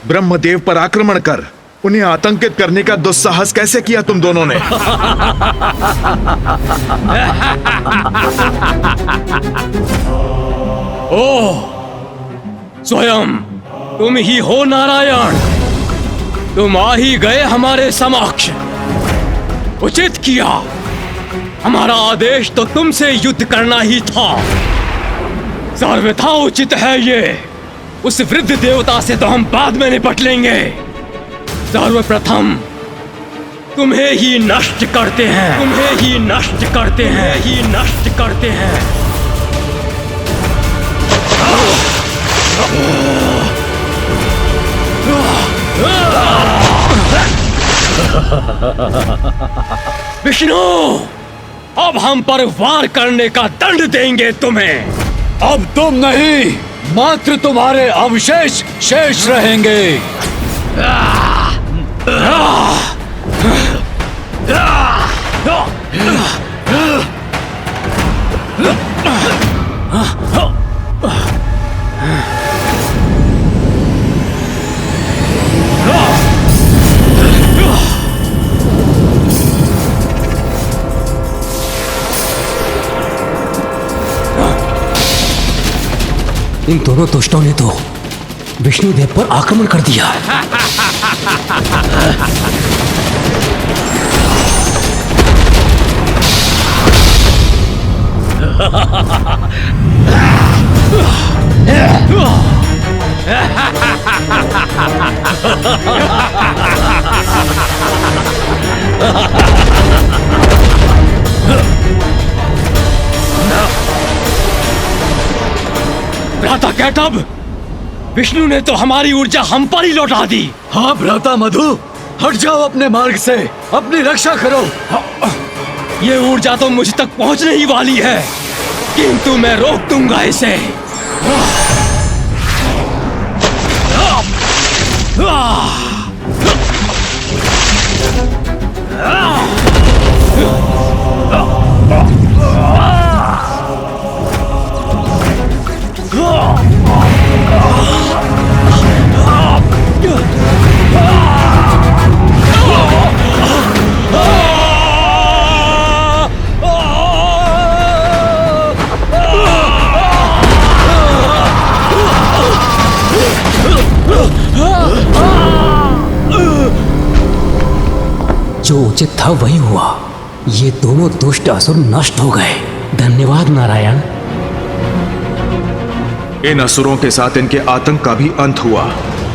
ब्रह्मदेव पर आक्रमण कर उन्हें आतंकित करने का दुस्साहस कैसे किया तुम दोनों ने? ओह, स्वयं तुम ही हो नारायण। तुम आ ही गए हमारे समक्ष। उचित किया। हमारा आदेश तो तुमसे युद्ध करना ही था। सर्वथा उचित है ये। उस वृद्ध देवता से तो हम बाद में निपट लेंगे। सर्वप्रथम तुम्हें ही नष्ट करते हैं। तुम्हें ही नष्ट करते हैं। ही नष्ट करते हैं। विष्णु, अब हम पर वार करने का दंड देंगे तुम्हें। अब तुम नहीं, मात्र तुम्हारे अवशेष शेष रहेंगे। इन दोनों दुष्टों ने तो विष्णुदेव पर आक्रमण कर दिया। भ्राता कैटब, विष्णु ने तो हमारी ऊर्जा हम पर ही लौटा दी। हाँ भ्राता मधु, हट जाओ अपने मार्ग से, अपनी रक्षा करो। ये ऊर्जा तो मुझ तक पहुंचने ही वाली है, किंतु मैं रोक दूंगा इसे। जो उचित था वही हुआ। ये दोनों दुष्ट असुर नष्ट हो गए। धन्यवाद नारायण। इन असुरों के साथ इनके आतंक का भी अंत हुआ।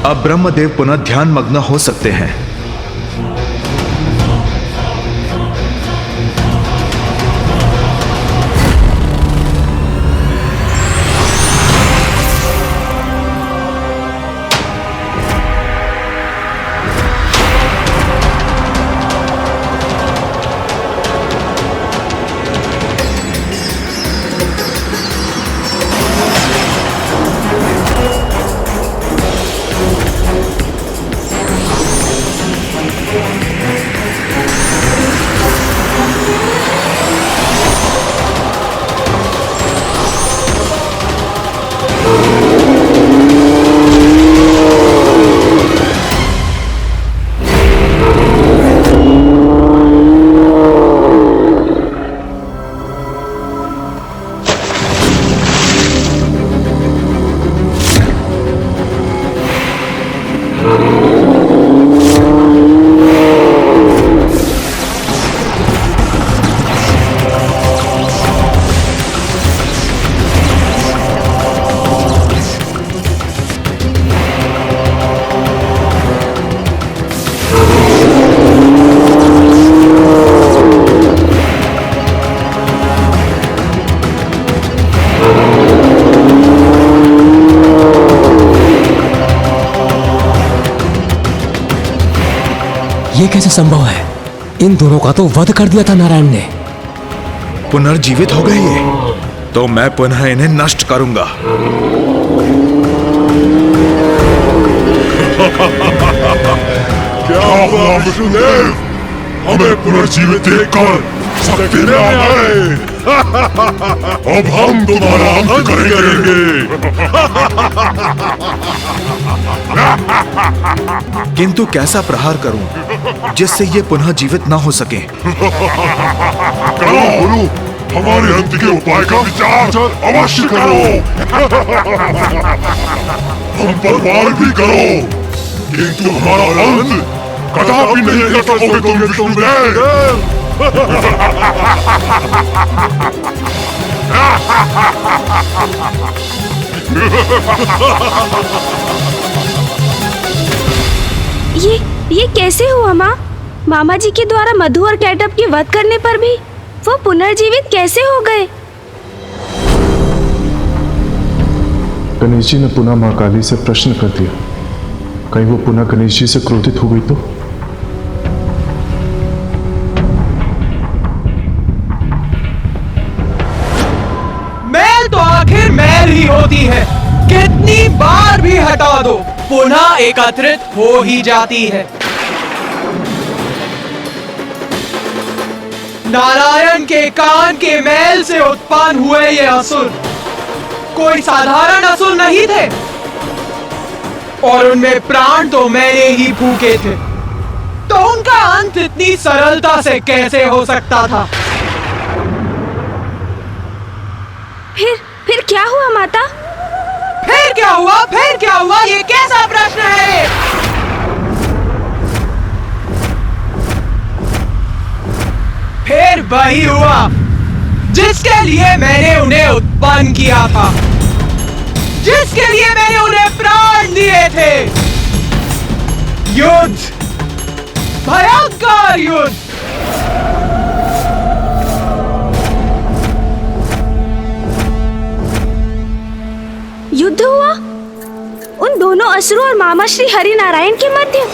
अब ब्रह्मदेव पुनः ध्यान मग्न हो सकते हैं। ये कैसे संभव है? इन दोनों का तो वध कर दिया था नारायण ने। पुनर्जीवित हो गए ये, तो मैं पुनः इन्हें नष्ट करूंगा। क्या हुआ विष्णुदेव? हमें पुनर्जीवित देखकर शक्ति में आ गए। अब हम तुम्हारा अंत करेंगे। किंतु कैसा प्रहार करूं जिससे ये पुनः जीवित ना हो सके? करो गुरु, हमारे अंत के उपाय का विचार अवश्य करो। हम पर वार भी करो, किंतु हमारा अंत कदापि नहीं कर सकोगे तुम विष्णुदेव। ये कैसे हुआ माँ? मामा जी के द्वारा मधु और कैटअप के वध करने पर भी वो पुनर्जीवित कैसे हो गए? गणेश जी ने पुनः मां काली से प्रश्न कर दिया, कहीं वो पुनः गणेश जी से क्रोधित हो गई तो? मैल तो आखिर मैल ही होती है, कितनी बार भी हटा दो पुनः एकत्रित हो ही जाती है। नारायण के कान के मैल से उत्पन्न हुए ये असुर कोई साधारण असुर नहीं थे, और उनमें प्राण तो मैंने ही फूके थे, तो उनका अंत इतनी सरलता से कैसे हो सकता था? फिर क्या हुआ माता? फिर क्या हुआ? फिर क्या हुआ? ये कैसा प्रश्न है? फिर वही हुआ जिसके लिए मैंने उन्हें उत्पन्न किया था, जिसके लिए मैंने उन्हें प्राण दिए थे। युद्ध, भयंकर युद्ध। युद्ध हुआ उन दोनों असुरों और मामा श्री हरि नारायण के मध्य?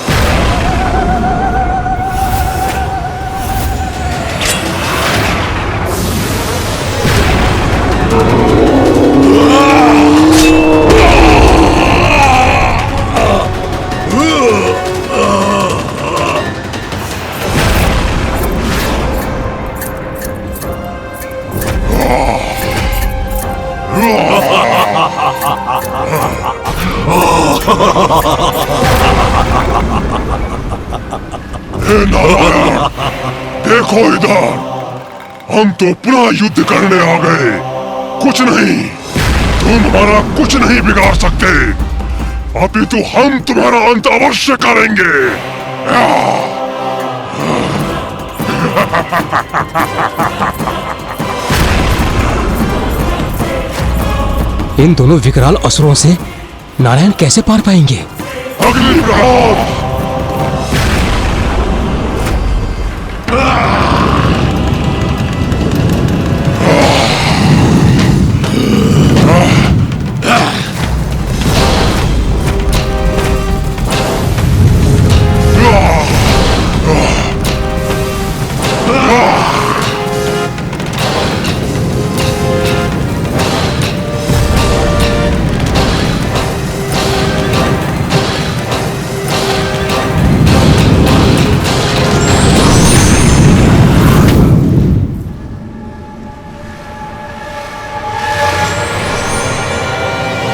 हे नारायण, देखो इधर, हम तो पुनः युद्ध करने आ गए। कुछ नहीं, तुम हमारा कुछ नहीं बिगाड़ सकते, अपितु हम तुम्हारा अंत अवश्य करेंगे। इन दोनों विकराल असुरों से नारायण कैसे पार पाएंगे? अग्नि प्रहार।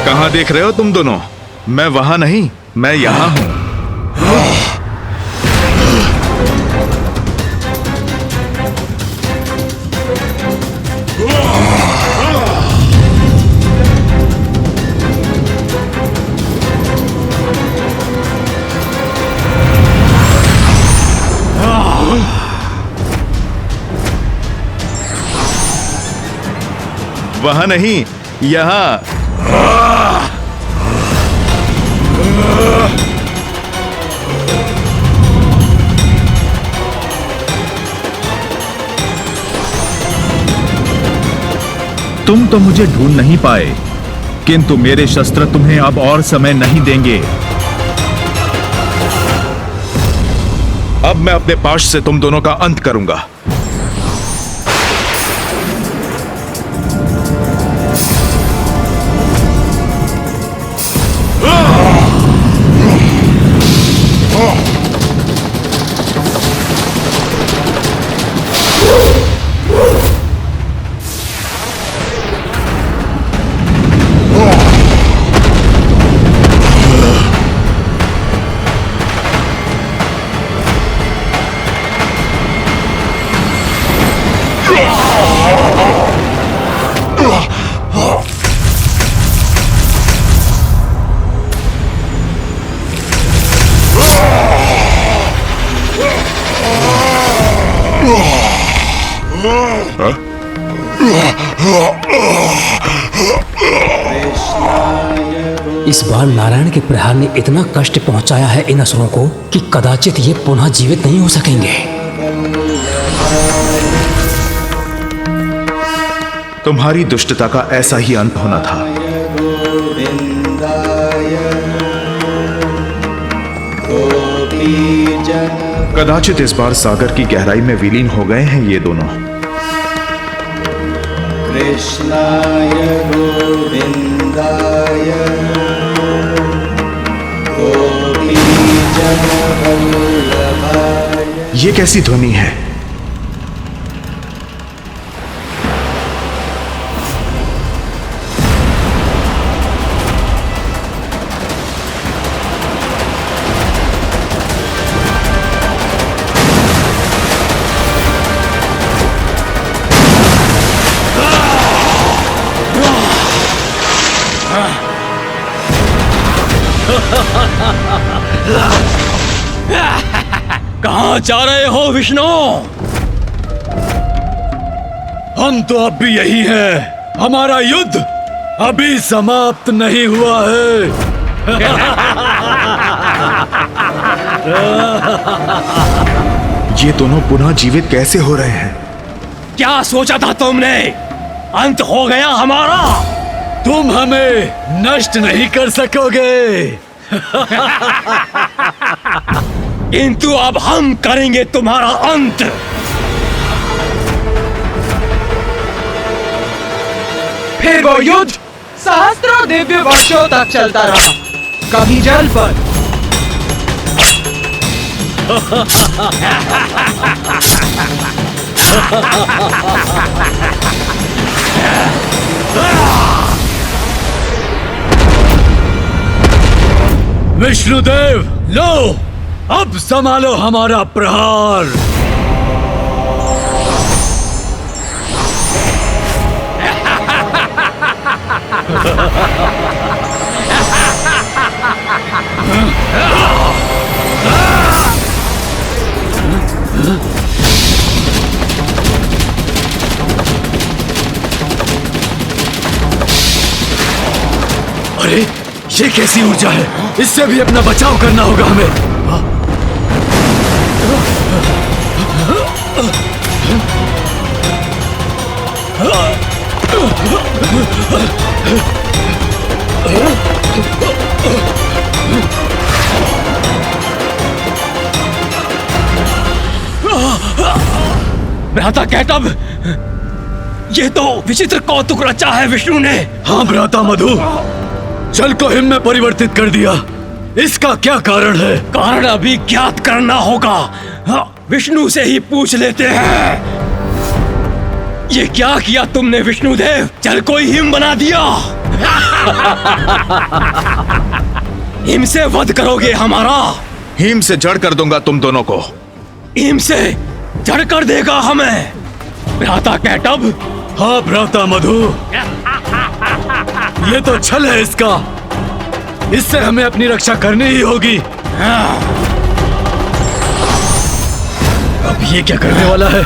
कहाँ देख रहे हो तुम दोनों? मैं वहां नहीं, मैं यहां हूं। वहां नहीं, यहां। तुम तो मुझे ढूंढ नहीं पाए, किंतु मेरे शस्त्र तुम्हें अब और समय नहीं देंगे। अब मैं अपने पाश से तुम दोनों का अंत करूंगा। इस बार नारायण के प्रहार ने इतना कष्ट पहुंचाया है इन असुरों को कि कदाचित ये पुनः जीवित नहीं हो सकेंगे। तुम्हारी दुष्टता का ऐसा ही अंत होना था। कदाचित इस बार सागर की गहराई में विलीन हो गए हैं ये दोनों। कृष्णाय गोविंदाय गोपीजनवल्लभाय। ये कैसी ध्वनि है? कहाँ जा रहे हो विष्णु? हम तो अब भी यही हैं। हमारा युद्ध अभी समाप्त नहीं हुआ है। ये दोनों पुनः जीवित कैसे हो रहे हैं? क्या सोचा था तुमने? अंत हो गया हमारा। तुम हमें नष्ट नहीं कर सकोगे। किंतु अब हम करेंगे तुम्हारा अंत। फिर वो युद्ध सहस्त्रों दिव्य वर्षों तक चलता रहा, कभी जल पर, विष्णुदेव, लो अब संभालो हमारा प्रहार। अरे ये कैसी ऊर्जा है? इससे भी अपना बचाव करना होगा हमें। भ्राता कैटब, ये तो विचित्र कौतुक रचा है विष्णु ने। हाँ भ्राता मधु, जल को हिम में परिवर्तित कर दिया। इसका क्या कारण है? कारण अभी ज्ञात करना होगा। विष्णु से ही पूछ लेते हैं। ये क्या किया तुमने विष्णुदेव? जल को ही हिम बना दिया। हिम से वध करोगे हमारा? हिम से जड़ कर दूंगा तुम दोनों को। हिम से जड़ कर देगा हमें भ्राता कैटब? हाँ भ्राता मधु, ये तो छल है इसका। इससे हमें अपनी रक्षा करनी ही होगी। अब ये क्या करने वाला है?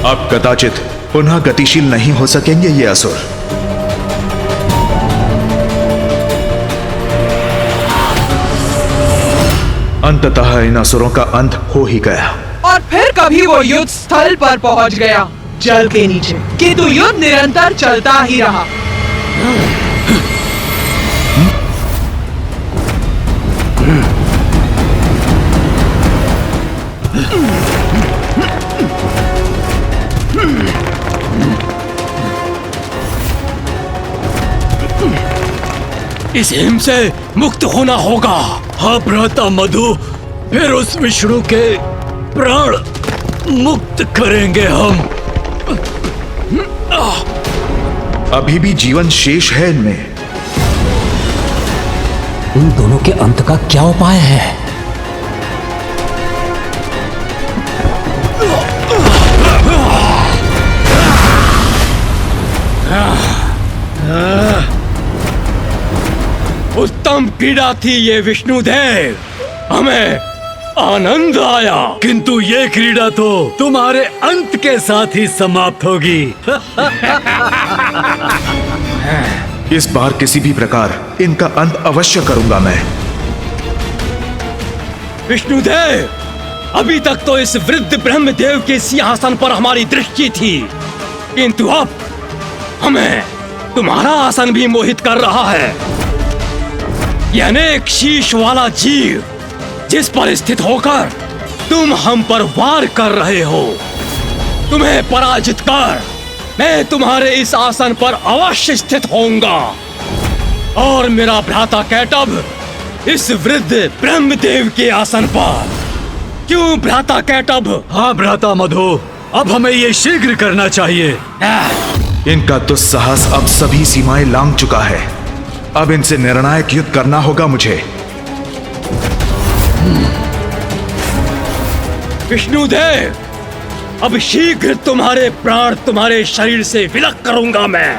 अब कदाचित पुनः गतिशील नहीं हो सकेंगे ये असुर। अंततः इन असुरों का अंत हो ही गया। और फिर कभी वो युद्ध स्थल पर पहुंच गया, जल के नीचे। किंतु युद्ध निरंतर चलता ही रहा। इस हिम से मुक्त होना होगा। हाँ भ्राता मधु, फिर उस विष्णु के प्राण मुक्त करेंगे हम। अभी भी जीवन शेष है इनमें। इन दोनों के अंत का क्या उपाय है? उत्तम क्रीड़ा थी ये विष्णुदेव, हमें आनंद आया। किंतु ये क्रीड़ा तो तुम्हारे अंत के साथ ही समाप्त होगी। इस बार किसी भी प्रकार इनका अंत अवश्य करूंगा मैं। विष्णुदेव, अभी तक तो इस वृद्ध ब्रह्मदेव के सिंहासन पर हमारी दृष्टि थी, किंतु अब हमें तुम्हारा आसन भी मोहित कर रहा है। यह अनेक शीश वाला जीव जिस पर स्थित होकर तुम हम पर वार कर रहे हो, तुम्हें पराजित कर मैं तुम्हारे इस आसन पर अवश्य स्थित होऊंगा और मेरा भ्राता कैटभ इस वृद्ध ब्रह्मदेव के आसन पर। क्यों भ्राता कैटभ? हाँ भ्राता मधु, अब हमें ये शीघ्र करना चाहिए। इनका दुस्साहस अब सभी सीमाएं लांघ चुका है। अब इनसे निर्णायक युद्ध करना होगा मुझे। विष्णुदेव, अब शीघ्र तुम्हारे प्राण तुम्हारे शरीर से विलग करूंगा मैं।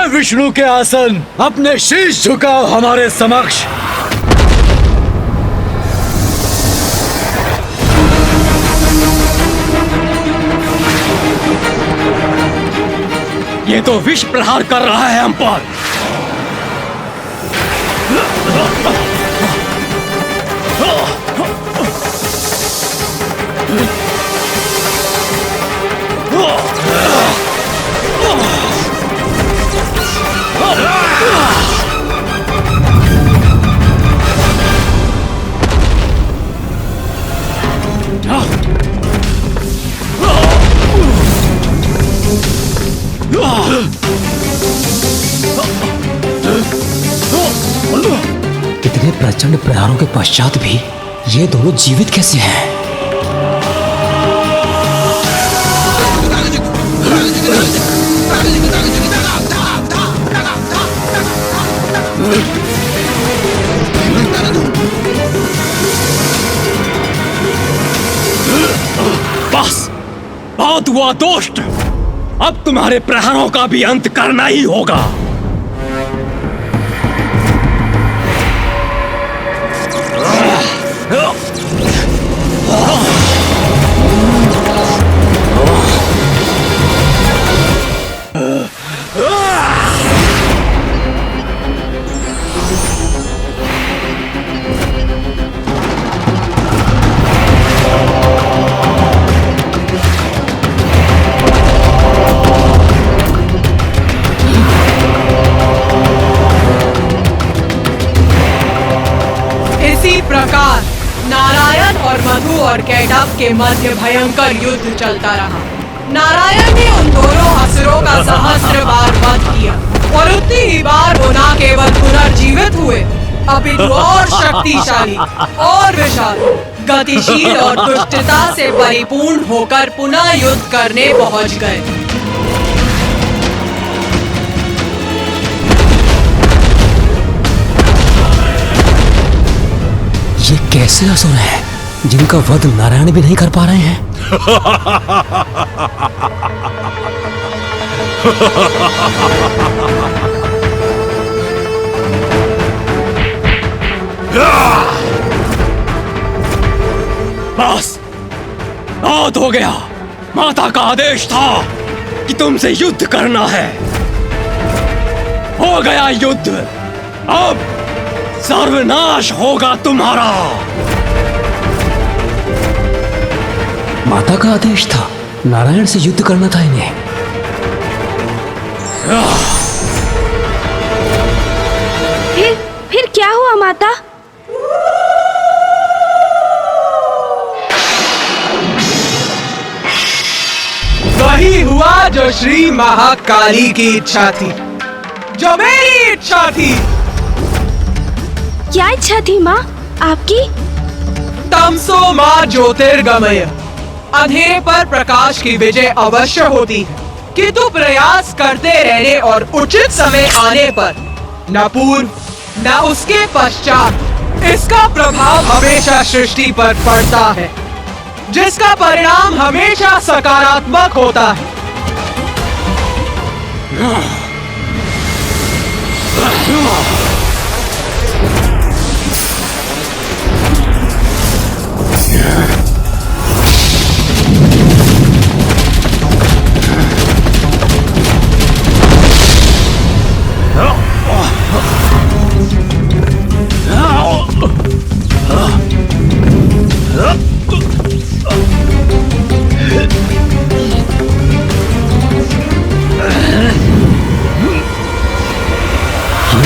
विष्णु के आसन, अपने शीश झुकाओ हमारे समक्ष। ये तो विष प्रहार कर रहा है हम पर। इतने प्रचंड प्रहारों के पश्चात भी ये दोनों जीवित कैसे हैं? बस बहुत हुआ दोस्त, अब तुम्हारे प्रहारों का भी अंत करना ही होगा। इसी प्रकार नारायण और मधु और कैटभ के मध्य भयंकर युद्ध चलता रहा। नारायण ने उन दोनों असुरों का सहस्त्र बार वध किया और उतनी ही बार वो न केवल पुनर्जीवित हुए, अपितु और शक्तिशाली और विशाल, गतिशील और दुष्टता से परिपूर्ण होकर पुनः युद्ध करने पहुंच गए। ये कैसे असुर हैं जिनका वध नारायण भी नहीं कर पा रहे हैं? बस बहुत हो गया। माता का आदेश था कि तुमसे युद्ध करना है। हो गया युद्ध, अब सर्वनाश होगा तुम्हारा। माता का आदेश था, नारायण से युद्ध करना था इन्हें। फिर क्या हुआ माता? वही हुआ जो श्री महाकाली की इच्छा थी, जो मेरी इच्छा थी। क्या इच्छा थी माँ आपकी? तमसो मां ज्योतिर्गमय, अंधेरे पर प्रकाश की विजय अवश्य होती है, किंतु प्रयास करते रहने और उचित समय आने पर न पूर्व न उसके पश्चात इसका प्रभाव हमेशा सृष्टि पर पड़ता है, जिसका परिणाम हमेशा सकारात्मक होता है।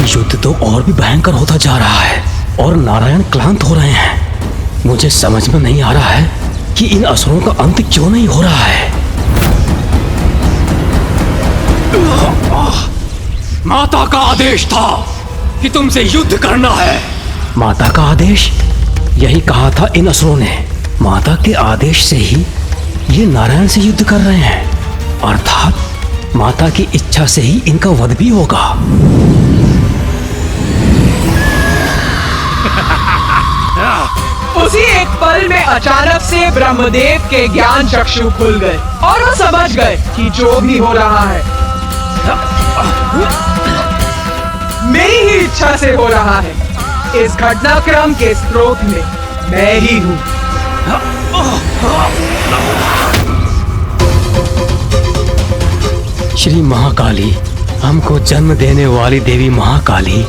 युद्ध तो और भी भयंकर होता जा रहा है और नारायण क्लांत हो रहे हैं। मुझे समझ में नहीं आ रहा है कि इन असुरों का अंत क्यों नहीं हो रहा है। माता का आदेश था कि तुमसे युद्ध करना है। माता का आदेश? यही कहा था इन असुरों ने। माता के आदेश से ही ये नारायण से युद्ध कर रहे हैं, अर्थात माता की इच्छा से ही इनका वध भी होगा। उसी एक पल में अचानक से ब्रह्मदेव के ज्ञान चक्षु खुल गए और वो समझ गए कि जो भी हो रहा है मेरी ही इच्छा से हो रहा है। इस घटनाक्रम के स्रोत में मैं ही हूँ। श्री महाकाली, हमको जन्म देने वाली देवी महाकाली,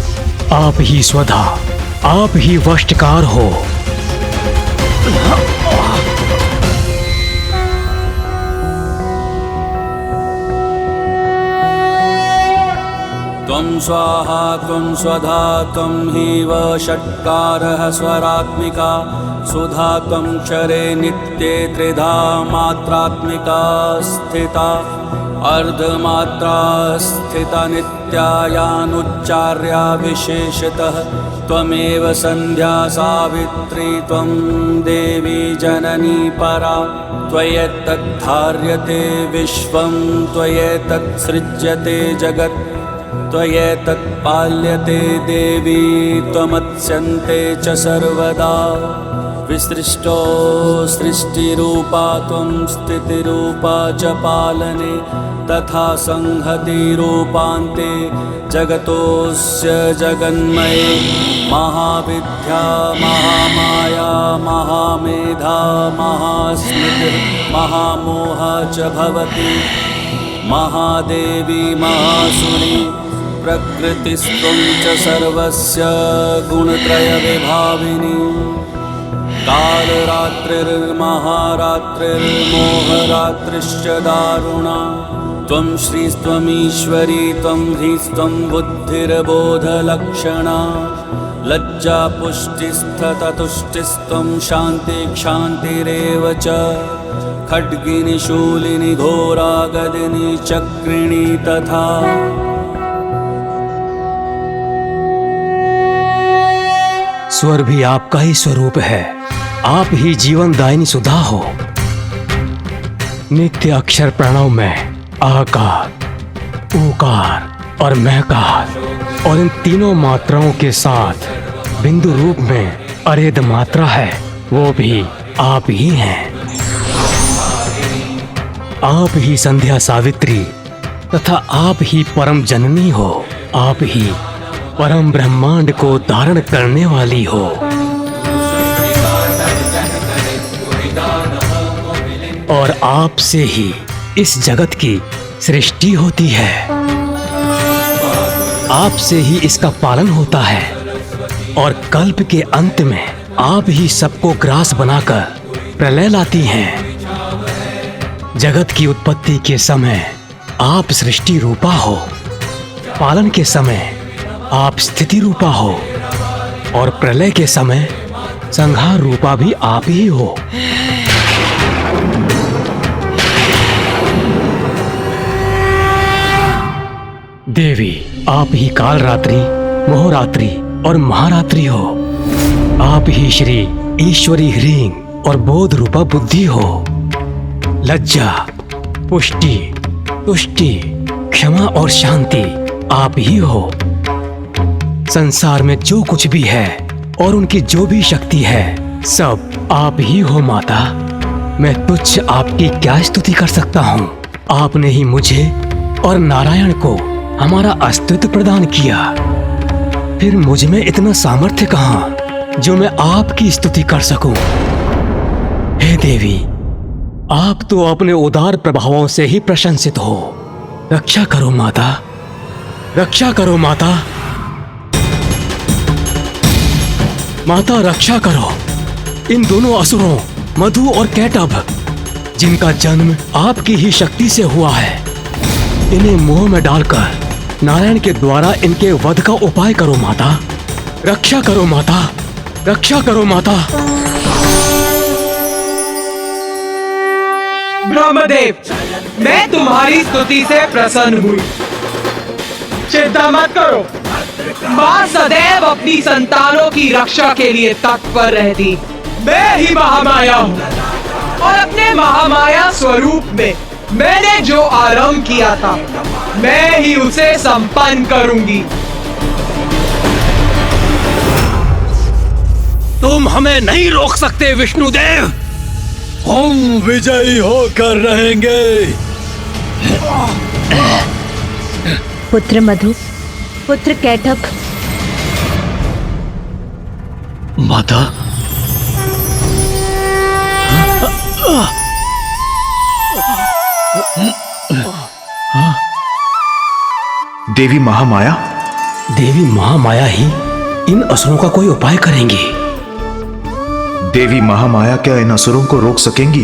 आप ही स्वधा, आप ही वशकार हो। त्वं स्वाहा त्वं स्वधा त्वं हि वषट्कारः स्वरात्मिका, सुधा त्वं क्षरे नित्ये त्रिधा मात्रात्मिका स्थिता, अर्धमात्रा स्थिता नित्यायानुच्चार्या विशेषतः, त्वमेव संध्या सावित्री त्वं देवी जननी परा, त्वयैतत् धार्यते विश्वं त्वयैतत् सृज्यते जगत्, त्वयैतत् पाल्यते देवी त्वमत्स्यन्ते च सर्वदा, विसृष्टो सृष्टिरूपा त्वं स्थितिरूपा च पालने, तथा संहतिरूपान्ते जगतोऽस्य जगन्मये, महाविद्या महामाया महामेधा महास्मृतिः महामोह च भवति, महादेवी महासुरी प्रकृतिस्त्वं च सर्वस्य गुणत्रयविभाविनी, कालरात्रिर्महारात्रिर्मोहरात्रिश्च दारुणा, त्वं श्रीस्त्वमीश्वरी त्वं ह्रीस्त्वं बुद्धिर्बोधलक्षणा, लज्जा पुष्टिस्तथा तुष्टिस्त्वं शान्तिक्षान्तिरेव च, खड्गिनी शूलिनी घोरा गदिनी चक्रिणी तथा। स्वर भी आपका ही स्वरूप है, आप ही जीवन दायिनी सुधा हो। नित्य अक्षर प्रणव में आकार, ऊकार और महकार, और इन तीनों मात्राओं के साथ बिंदु रूप में अरेद मात्रा है, वो भी आप ही हैं। आप ही संध्या सावित्री तथा आप ही परम जननी हो, आप ही परम ब्रह्मांड को धारण करने वाली हो। और आप से ही इस जगत की सृष्टि होती है। आपसे ही इसका पालन होता है और कल्प के अंत में आप ही सबको ग्रास बनाकर प्रलय लाती हैं। जगत की उत्पत्ति के समय आप सृष्टि रूपा हो, पालन के समय आप स्थिति रूपा हो और प्रलय के समय संहार रूपा भी आप ही हो। देवी, आप ही काल रात्रि, मोहरात्रि और महारात्रि हो। आप ही श्री ईश्वरी ह्रीं और बोध रूपा बुद्धि हो। लज्जा, पुष्टि, तुष्टि, क्षमा और शांति आप ही हो। संसार में जो कुछ भी है और उनकी जो भी शक्ति है सब आप ही हो माता। मैं तुच्छ आपकी क्या स्तुति कर सकता हूँ। आपने ही मुझे और नारायण को हमारा अस्तित्व प्रदान किया, फिर मुझ में इतना सामर्थ्य कहाँ जो मैं आपकी स्तुति कर सकूं। हे देवी, आप तो अपने उदार प्रभावों से ही प्रशंसित हो। रक्षा करो माता, रक्षा करो माता। माता रक्षा करो इन दोनों असुरों मधु और कैटभ, जिनका जन्म आपकी ही शक्ति से हुआ है। इन्हें मोह में डालकर नारायण के द्वारा इनके वध का उपाय करो माता। रक्षा करो माता, रक्षा करो माता। ब्रह्मदेव, मैं तुम्हारी स्तुति से प्रसन्न हुई। चिंता मत करो, माँ सदैव अपनी संतानों की रक्षा के लिए तत्पर रहती। मैं ही महामाया हूँ और अपने महामाया स्वरूप में मैंने जो आरंभ किया था मैं ही उसे संपन्न करूंगी। तुम हमें नहीं रोक सकते विष्णुदेव। हम विजयी होकर रहेंगे। पुत्र मधु, पुत्र कैटभ। माता, देवी महामाया। देवी महामाया ही इन असुरों का कोई उपाय करेंगी। देवी महामाया क्या इन असुरों को रोक सकेंगी?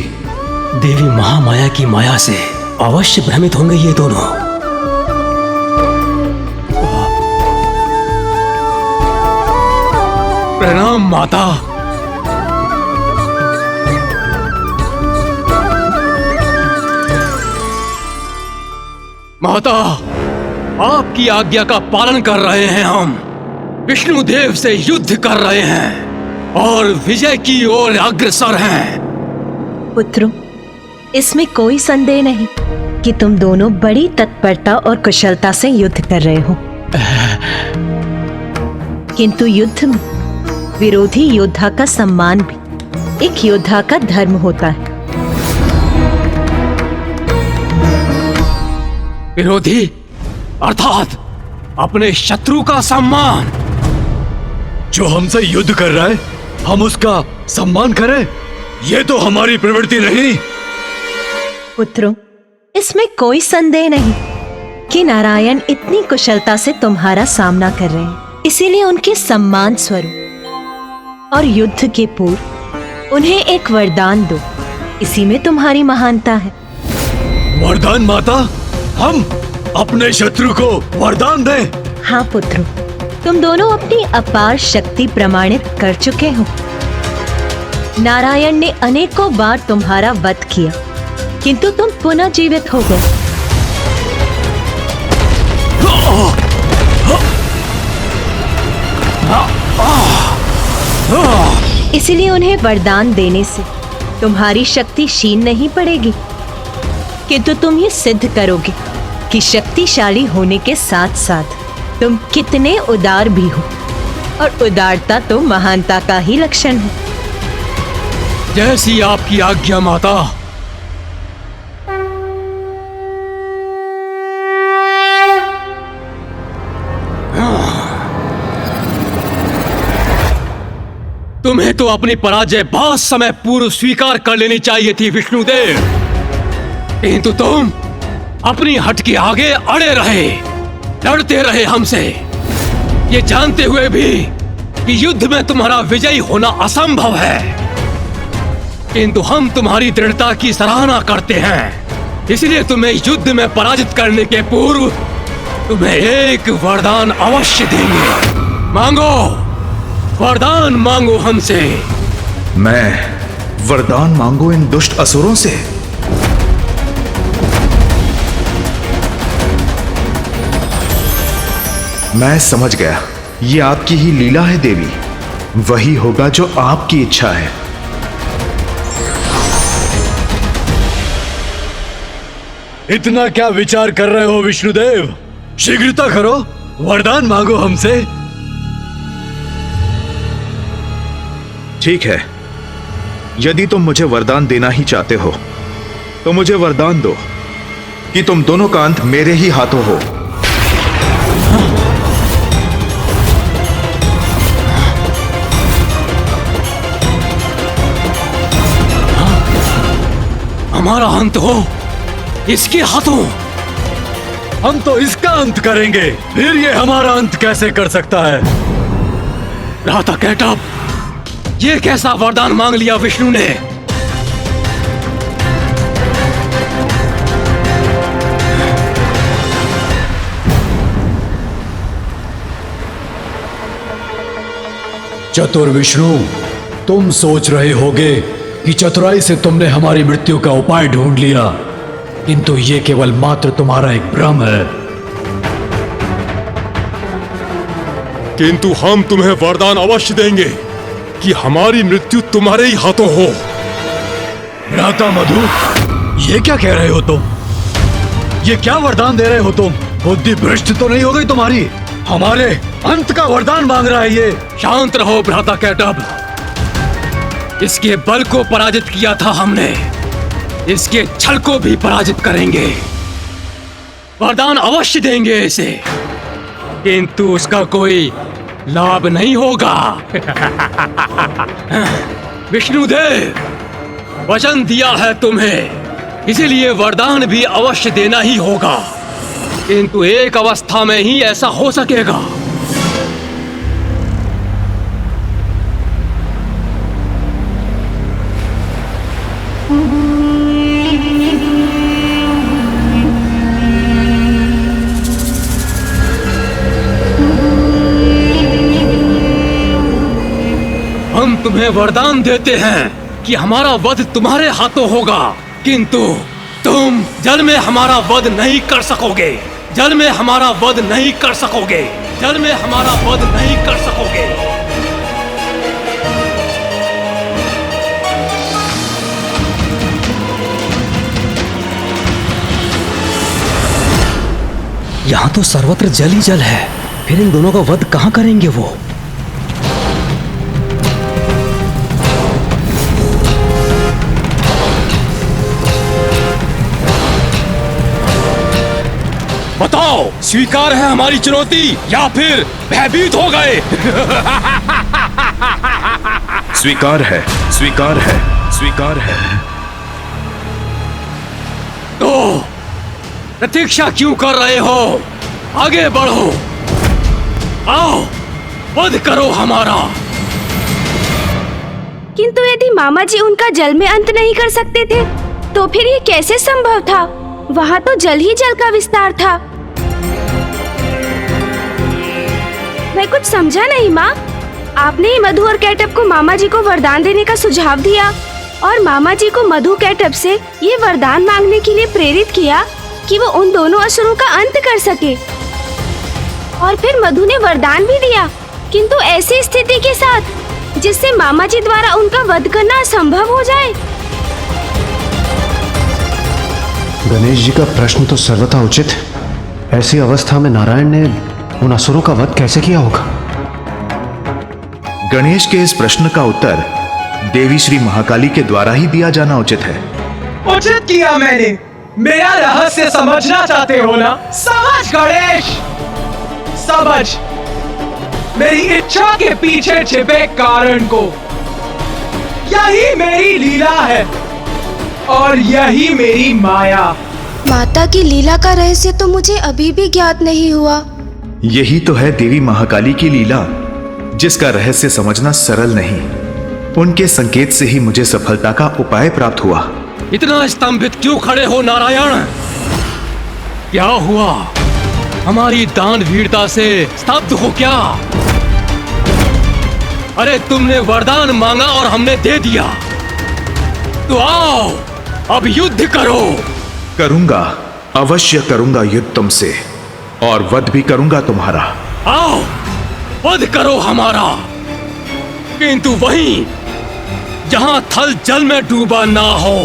देवी महामाया की माया से अवश्य भ्रमित होंगे ये दोनों। प्रणाम माता। माता, आपकी आज्ञा का पालन कर रहे हैं। हम विष्णुदेव से युद्ध कर रहे हैं और विजय की ओर अग्रसर हैं। पुत्रों, इसमें कोई संदेह नहीं कि तुम दोनों बड़ी तत्परता और कुशलता से युद्ध कर रहे हो। किंतु युद्ध में विरोधी योद्धा का सम्मान भी एक योद्धा का धर्म होता है। विरोधी अर्थात अपने शत्रु का सम्मान। जो हमसे युद्ध कर रहा है हम उसका सम्मान करें, ये तो हमारी प्रवृत्ति नहीं। पुत्रों, इसमें कोई संदेह नहीं कि नारायण इतनी कुशलता से तुम्हारा सामना कर रहे हैं, इसीलिए उनके सम्मान स्वरूप और युद्ध के पूर्व उन्हें एक वरदान दो। इसी में तुम्हारी महानता है। वरदान माता? हम अपने शत्रु को वरदान दें? हाँ पुत्रों, तुम दोनों अपनी अपार शक्ति प्रमाणित कर चुके हो। नारायण ने अनेकों बार तुम्हारा वध किया, किंतु तुम पुनः जीवित हो गए। इसलिए उन्हें वरदान देने से तुम्हारी शक्ति क्षीण नहीं पड़ेगी, किंतु तुम ये सिद्ध करोगे कि शक्तिशाली होने के साथ साथ तुम कितने उदार भी हो, और उदारता तो महानता का ही लक्षण है। जैसी आपकी आज्ञा माता। तुम्हें तो अपनी पराजय बहुत समय पूर्व स्वीकार कर लेनी चाहिए थी विष्णुदेव, किंतु तुम अपनी हट के आगे अड़े रहे। लड़ते रहे हमसे, ये जानते हुए भी कि युद्ध में तुम्हारा विजयी होना असंभव है। किंतु हम तुम्हारी दृढ़ता की सराहना करते हैं, इसलिए तुम्हें युद्ध में पराजित करने के पूर्व तुम्हें एक वरदान अवश्य देंगे। मांगो, वरदान मांगो हमसे। मैं वरदान मांगू इन दुष्ट असुरों से? मैं समझ गया, ये आपकी ही लीला है देवी। वही होगा जो आपकी इच्छा है। इतना क्या विचार कर रहे हो विष्णुदेव? शीघ्रता करो, वरदान मांगो हमसे। ठीक है, यदि तुम मुझे वरदान देना ही चाहते हो तो मुझे वरदान दो कि तुम दोनों का अंत मेरे ही हाथों हो। हमारा अंत हो इसके हाथों? हम तो इसका अंत करेंगे, फिर ये हमारा अंत कैसे कर सकता है? भ्राता कैटअप, ये कैसा वरदान मांग लिया विष्णु ने? चतुर विष्णु, तुम सोच रहे होगे कि चतुराई से तुमने हमारी मृत्यु का उपाय ढूंढ लिया, किंतु ये केवल मात्र तुम्हारा एक भ्रम है। किंतु हम तुम्हें वरदान अवश्य देंगे कि हमारी मृत्यु तुम्हारे ही हाथों हो। भ्राता मधु, ये क्या कह रहे हो तुम? ये क्या वरदान दे रहे हो तुम? बुद्धि भ्रष्ट तो नहीं हो गई तुम्हारी? हमारे अंत का वरदान मांग रहा है ये। शांत रहो भ्राता कैटअप, इसके बल को पराजित किया था हमने, इसके छल को भी पराजित करेंगे। वरदान अवश्य देंगे इसे, किंतु उसका कोई लाभ नहीं होगा। विष्णुदेव, वचन दिया है तुम्हें, इसीलिए वरदान भी अवश्य देना ही होगा, किंतु एक अवस्था में ही ऐसा हो सकेगा। हम तुम्हें वरदान देते हैं कि हमारा वध तुम्हारे हाथों होगा, किंतु तुम जल में हमारा वध नहीं कर सकोगे। जल में हमारा वध नहीं कर सकोगे। जल में हमारा वध नहीं कर सकोगे। यहाँ तो सर्वत्र जल ही जल है, फिर इन दोनों का वध कहाँ करेंगे वो? बताओ, स्वीकार है हमारी चुनौती या फिर भयभीत हो गए? स्वीकार है, स्वीकार है, स्वीकार है। तो प्रतीक्षा क्यों कर रहे हो? आगे बढ़ो, आओ, वध करो हमारा। किंतु यदि मामा जी उनका जल में अंत नहीं कर सकते थे, तो फिर ये कैसे संभव था? वहाँ तो जल ही जल का विस्तार था। मैं कुछ समझा नहीं माँ। आपने ही मधु और कैटअप को मामा जी को वरदान देने का सुझाव दिया और मामा जी को मधु कैटअप से ये वरदान मांगने के लिए प्रेरित किया कि वो उन दोनों असुरों का अंत कर सके। और फिर मधु ने वरदान भी दिया, किंतु ऐसी स्थिति के साथ जिससे मामा जी द्वारा उनका वध करना असंभव हो जाए। गणेश जी का प्रश्न तो सर्वथा उचित है। ऐसी अवस्था में नारायण ने उन असुरों का वध कैसे किया होगा? गणेश के इस प्रश्न का उत्तर देवी श्री महाकाली के द्वारा ही दिया जाना उचित है। उचित किया मैंने। मेरा रहस्य समझना चाहते हो ना? समझ गणेश, समझ मेरी इच्छा के पीछे छिपे कारण को। यही मेरी लीला है और यही मेरी माया। माता की लीला का रहस्य तो मुझे अभी भी ज्ञात नहीं हुआ। यही तो है देवी महाकाली की लीला, जिसका रहस्य समझना सरल नहीं। उनके संकेत से ही मुझे सफलता का उपाय प्राप्त हुआ। इतना स्तंभित क्यों खड़े हो नारायण? क्या हुआ? हमारी दान वीरता से स्तब्ध हो क्या? अरे तुमने वरदान मांगा और हमने दे दिया, तो आओ अब युद्ध करो। करूंगा, अवश्य करूंगा युद्ध तुमसे, और वध भी करूंगा तुम्हारा। आओ वध करो हमारा, किंतु वहीं जहां थल जल में डूबा ना हो।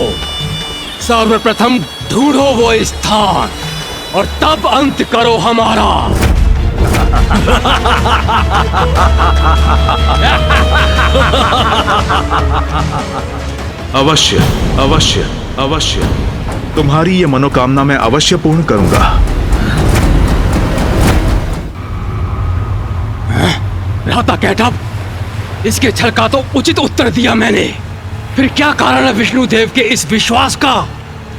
सर्वप्रथम ढूंढो वो स्थान और तब अंत करो हमारा। अवश्य अवश्य अवश्य, तुम्हारी ये मनोकामना मैं अवश्य पूर्ण करूंगा। भ्राता कैटअप, इसके छल का तो उचित उत्तर दिया मैंने। फिर क्या कारण है विष्णुदेव के इस विश्वास का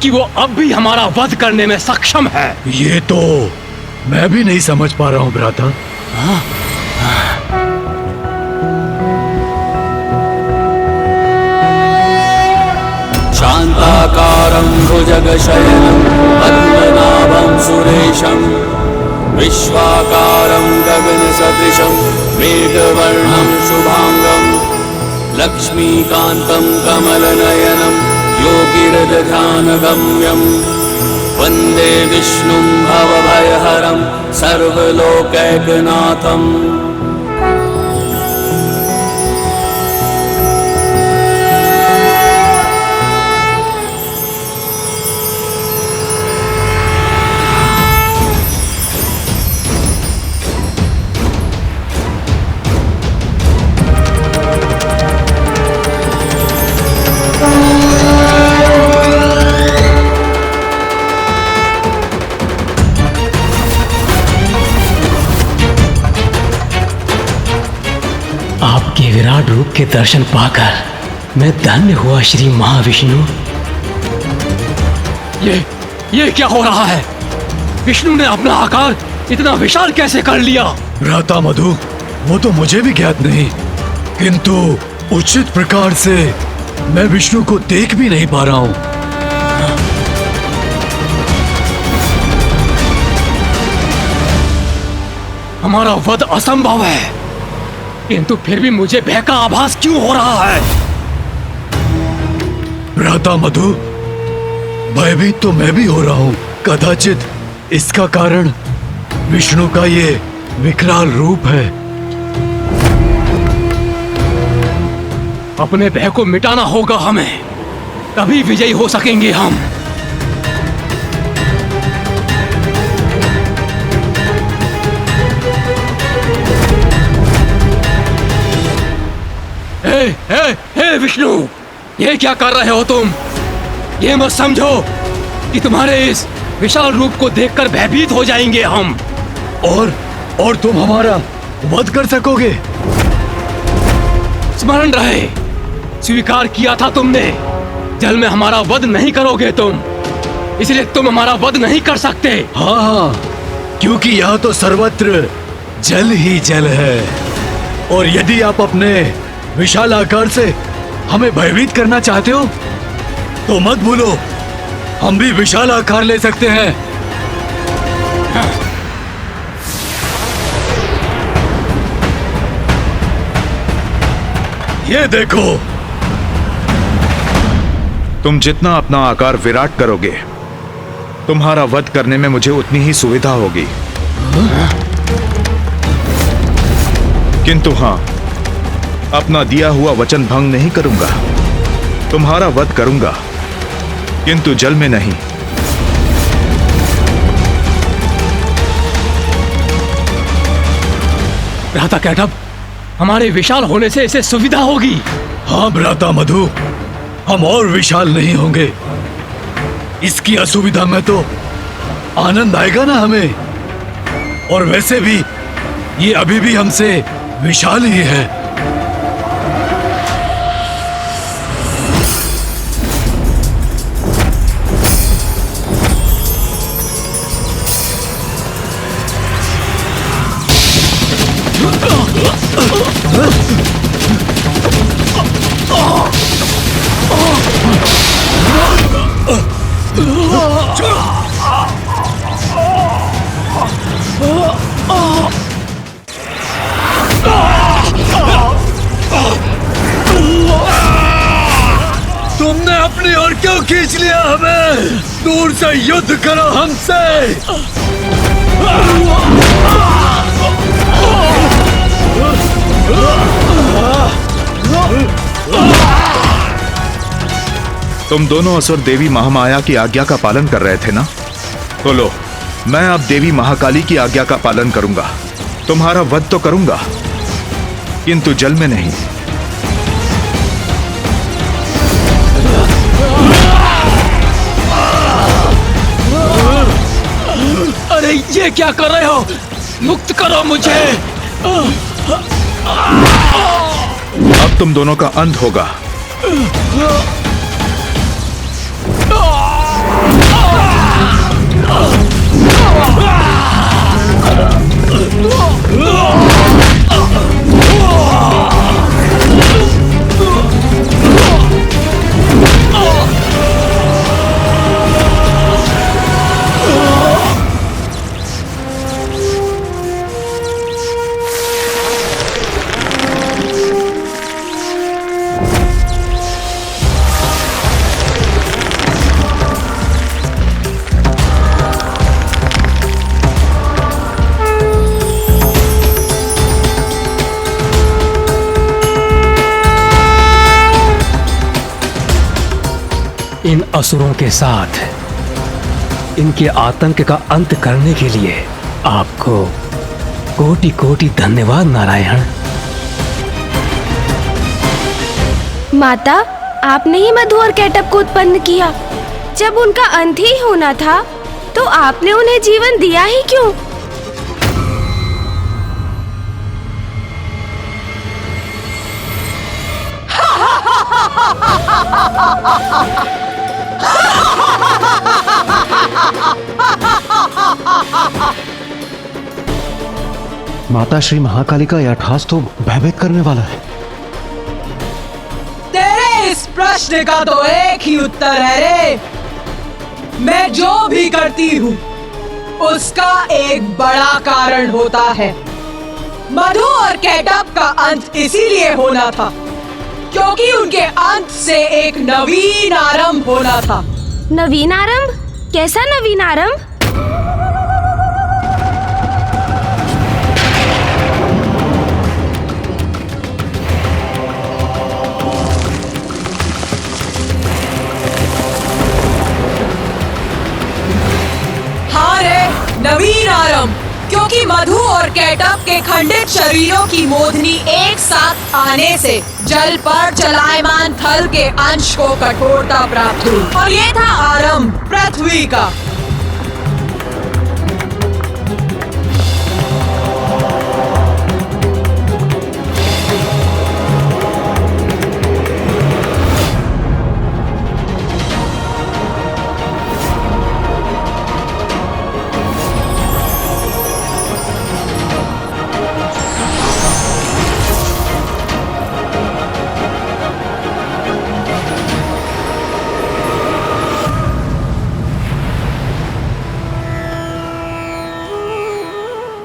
कि वो अब भी हमारा वध करने में सक्षम है? ये तो मैं भी नहीं समझ पा रहा हूँ भ्राता। शांताकारं भुजगशयनं पद्मनाभं सुरेशं विश्वाकारं गगनसदृशं मेघवर्णं शुभांगं लक्ष्मीकान्तं कमलनयनं योगिरध्यानगम्यं वन्दे विष्णुं भवभयहरं सर्वलोकैकनाथम्। आपके विराट रूप के दर्शन पाकर मैं धन्य हुआ श्री महाविष्णु। ये क्या हो रहा है? विष्णु ने अपना आकार इतना विशाल कैसे कर लिया? भ्राता मधु, वो तो मुझे भी ज्ञात नहीं, किंतु उचित प्रकार से मैं विष्णु को देख भी नहीं पा रहा हूँ। हमारा वध असंभव है, किंतु फिर भी मुझे भय का आभास क्यों हो रहा है? भ्राता मधु, भयभीत तो मैं भी हो रहा हूँ। कदाचित इसका कारण विष्णु का ये विकराल रूप है। अपने भय को मिटाना होगा हमें, तभी विजयी हो सकेंगे हम। हे विष्णु, ये क्या कर रहे हो तुम? ये मत समझो कि तुम्हारे इस विशाल रूप को देखकर भयभीत हो जाएंगे हम। और तुम हमारा वध कर सकोगे? स्मरण रहे, स्वीकार किया था तुमने, जल में हमारा वध नहीं करोगे तुम, इसलिए तुम हमारा वध नहीं कर सकते। हाँ, क्योंकि यहाँ तो सर्वत्र जल ही जल है, और यदि आप अपने विशाल आकार से हमें भयभीत करना चाहते हो तो मत भूलो, हम भी विशाल आकार ले सकते हैं। ये देखो। तुम जितना अपना आकार विराट करोगे, तुम्हारा वध करने में मुझे उतनी ही सुविधा होगी। किंतु हां, अपना दिया हुआ वचन भंग नहीं करूंगा। तुम्हारा वध करूंगा, किंतु जल में नहीं। भ्राता कैटअप, हमारे विशाल होने से इसे सुविधा होगी। हाँ भ्राता मधु, हम और विशाल नहीं होंगे। इसकी असुविधा में तो आनंद आएगा ना हमें, और वैसे भी ये अभी भी हमसे विशाल ही है। अपनी ओर क्यों खींच लिया हमें? दूर से युद्ध करो हमसे। तुम दोनों असुर देवी महामाया की आज्ञा का पालन कर रहे थे ना? तो लो, मैं अब देवी महाकाली की आज्ञा का पालन करूंगा। तुम्हारा वध तो करूंगा, किंतु जल में नहीं। अरे ये क्या कर रहे हो? मुक्त करो मुझे। अब तुम दोनों का अंत होगा। इन असुरों के साथ इनके आतंक का अंत करने के लिए आपको कोटि कोटि धन्यवाद नारायण। माता, आपने ही मधु और कैटअप को उत्पन्न किया। जब उनका अंत ही होना था तो आपने उन्हें जीवन दिया ही क्यों? माता श्री महाकाली का यह अट्टहास तो भयभीत करने वाला है। तेरे इस प्रश्न का तो एक ही उत्तर है रे। मैं जो भी करती हूँ उसका एक बड़ा कारण होता है। मधु और कैटअप का अंत इसीलिए होना था क्योंकि उनके अंत से एक नवीन आरंभ होना था। नवीन आरंभ? कैसा नवीन आरंभ? हाँ रे, नवीन आरंभ। क्योंकि मधु और कैटअप के खंडित शरीरों की मोधनी एक साथ आने से जल पर चलायमान थल के अंश को कठोरता प्राप्त हुई और ये था आरंभ पृथ्वी का।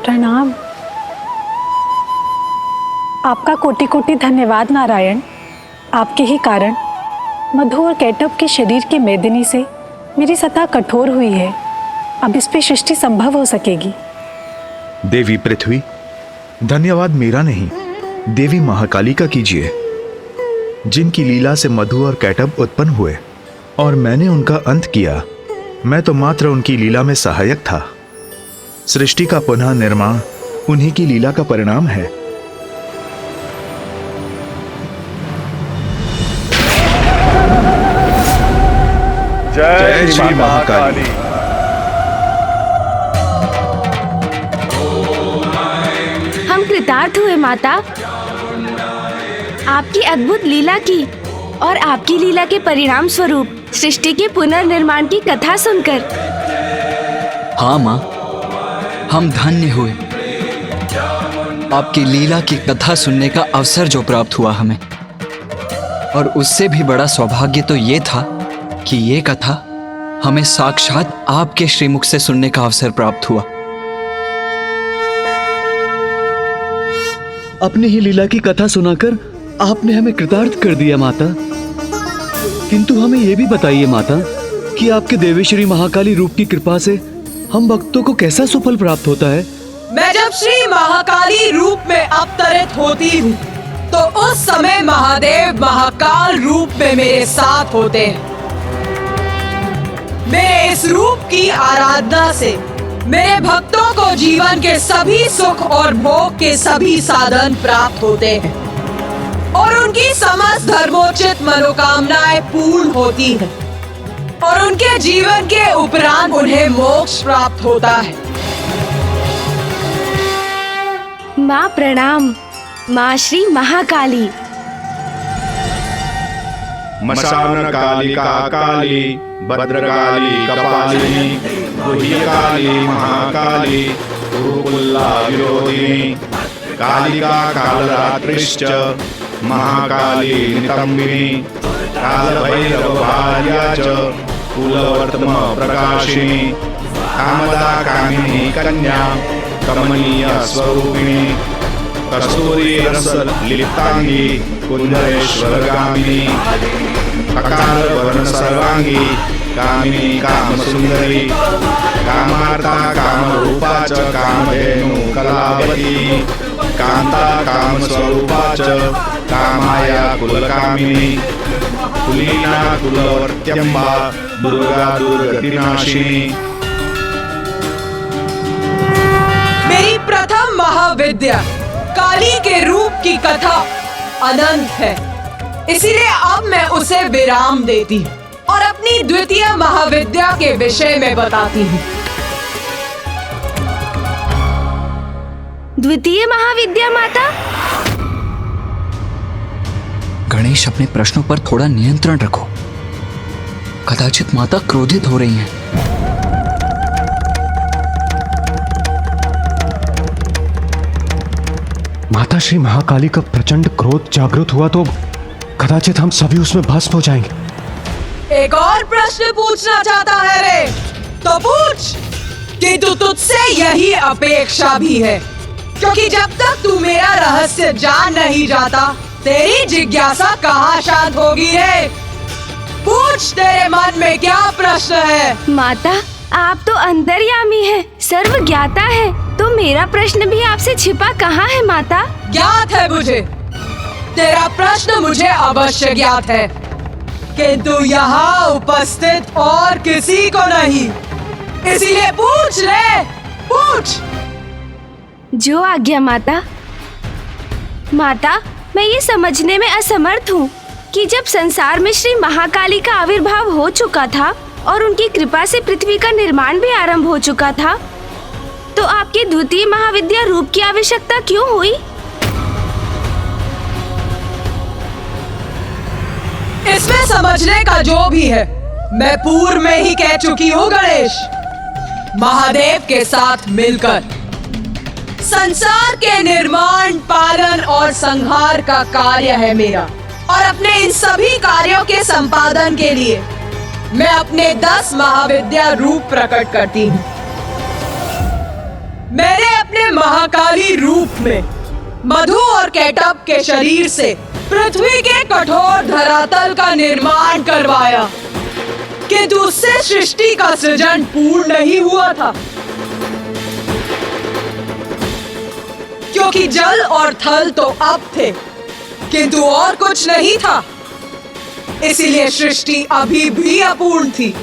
प्रणाम। आपका कोटि कोटि धन्यवाद नारायण। आपके ही कारण मधु और कैटअप के शरीर की मेदिनी से मेरी सतह कठोर हुई है। अब इस पे सृष्टि संभव हो सकेगी। देवी पृथ्वी, धन्यवाद मेरा नहीं, देवी महाकाली का कीजिए, जिनकी लीला से मधु और कैटअप उत्पन्न हुए और मैंने उनका अंत किया। मैं तो मात्र उनकी लीला में सहायक था। सृष्टि का पुनः निर्माण उन्हीं की लीला का परिणाम है। जय श्री महाकाली। हम कृतार्थ हुए माता, आपकी अद्भुत लीला की और आपकी लीला के परिणाम स्वरूप सृष्टि के पुनर्निर्माण की कथा सुनकर। हाँ माँ, हम धन्य हुए। आपकी लीला की कथा सुनने का अवसर जो प्राप्त हुआ हमें, और उससे भी बड़ा सौभाग्य तो ये था कि ये कथा हमें साक्षात आपके श्रीमुख से सुनने का अवसर प्राप्त हुआ। अपनी ही लीला की कथा सुनाकर आपने हमें कृतार्थ कर दिया माता। किंतु हमें ये भी बताइए माता कि आपके देवेश्वरी महाकाली रूप की कृपा से हम भक्तों को कैसा सुफल प्राप्त होता है? मैं जब श्री महाकाली रूप में अवतरित होती हूँ तो उस समय महादेव महाकाल रूप में मेरे साथ होते हैं। मेरे इस रूप की आराधना से मेरे भक्तों को जीवन के सभी सुख और भोग के सभी साधन प्राप्त होते हैं और उनकी समस्त धर्मोचित मनोकामनाएं पूर्ण होती हैं और उनके जीवन के उपरांत उन्हें मोक्ष प्राप्त होता है। माँ प्रणाम। माँ श्री महाकाली। मशान कालिका काली, भद्रकाली कपालिनी, गुह्यकाली महाकाली, कुरुकुल्ला विरोधिनी, कालिका कालरात्रिश्च, महाकाली नितंबिनी, कालभैरवभार्या च, कुलवर्तम प्रकाशिनी, कामदा कामिनी कन्या, कमनीय स्वरूपिणी, कस्तूरी रस लिप्तांगी, कुंजरेश्वरगामिनी, अकाल वर्ण सर्वांगी, कामिनी कामसुंदरी, कामार्ता कामरूपा च, कामधेनु कलावती, कांता कामस्वरूपा च, कामाया कुलकामिनी, कुलीना कुलवर्त्यंबा, दुर्गा दुर्गतिनाशिनी। मेरी प्रथम महाविद्या काली के रूप की कथा अनंत है, इसीलिए अब मैं उसे विराम देती हूँ और अपनी द्वितीय महाविद्या के विषय में बताती हूँ। द्वितीय महाविद्या माता? गणेश, अपने प्रश्नों पर थोड़ा नियंत्रण रखो। कदाचित माता क्रोधित हो रही हैं। माता श्री महाकाली का प्रचंड क्रोध जागृत हुआ तो कदाचित हम सभी उसमें भस्म हो जाएंगे। एक और प्रश्न पूछना चाहता है रे? तो पूछ, किंतु तुझसे यही अपेक्षा भी है, क्योंकि जब तक तू मेरा रहस्य जान नहीं जाता तेरी जिज्ञासा कहाँ शांत होगी रे? पूछ, तेरे मन में क्या प्रश्न है? माता, आप तो अंतर्यामी हैं, सर्वज्ञाता है, तो मेरा प्रश्न भी आपसे छिपा कहाँ है माता? ज्ञात है मुझे, तेरा प्रश्न मुझे अवश्य ज्ञात है, किंतु यहाँ उपस्थित और किसी को नहीं, इसीलिए पूछ ले, पूछ। जो आज्ञा माता। माता, मैं ये समझने में असमर्थ हूँ कि जब संसार में श्री महाकाली का आविर्भाव हो चुका था और उनकी कृपा से पृथ्वी का निर्माण भी आरंभ हो चुका था, तो आपकी द्वितीय महाविद्या रूप की आवश्यकता क्यों हुई? इसमें समझने का जो भी है मैं पूर्व में ही कह चुकी हूँ गणेश। महादेव के साथ मिलकर संसार के निर्माण, पालन और संहार का कार्य है मेरा, और अपने इन सभी कार्यों के संपादन के लिए मैं अपने 10 महाविद्या रूप प्रकट करती हूँ। मैंने अपने महाकाली रूप में मधु और केटप के शरीर से पृथ्वी के कठोर धरातल का निर्माण करवाया, किंतु उससे सृष्टि का सृजन पूर्ण नहीं हुआ था, क्योंकि जल और थल तो अब थे, किंतु और कुछ नहीं था, इसीलिए सृष्टि अभी भी अपूर्ण थी।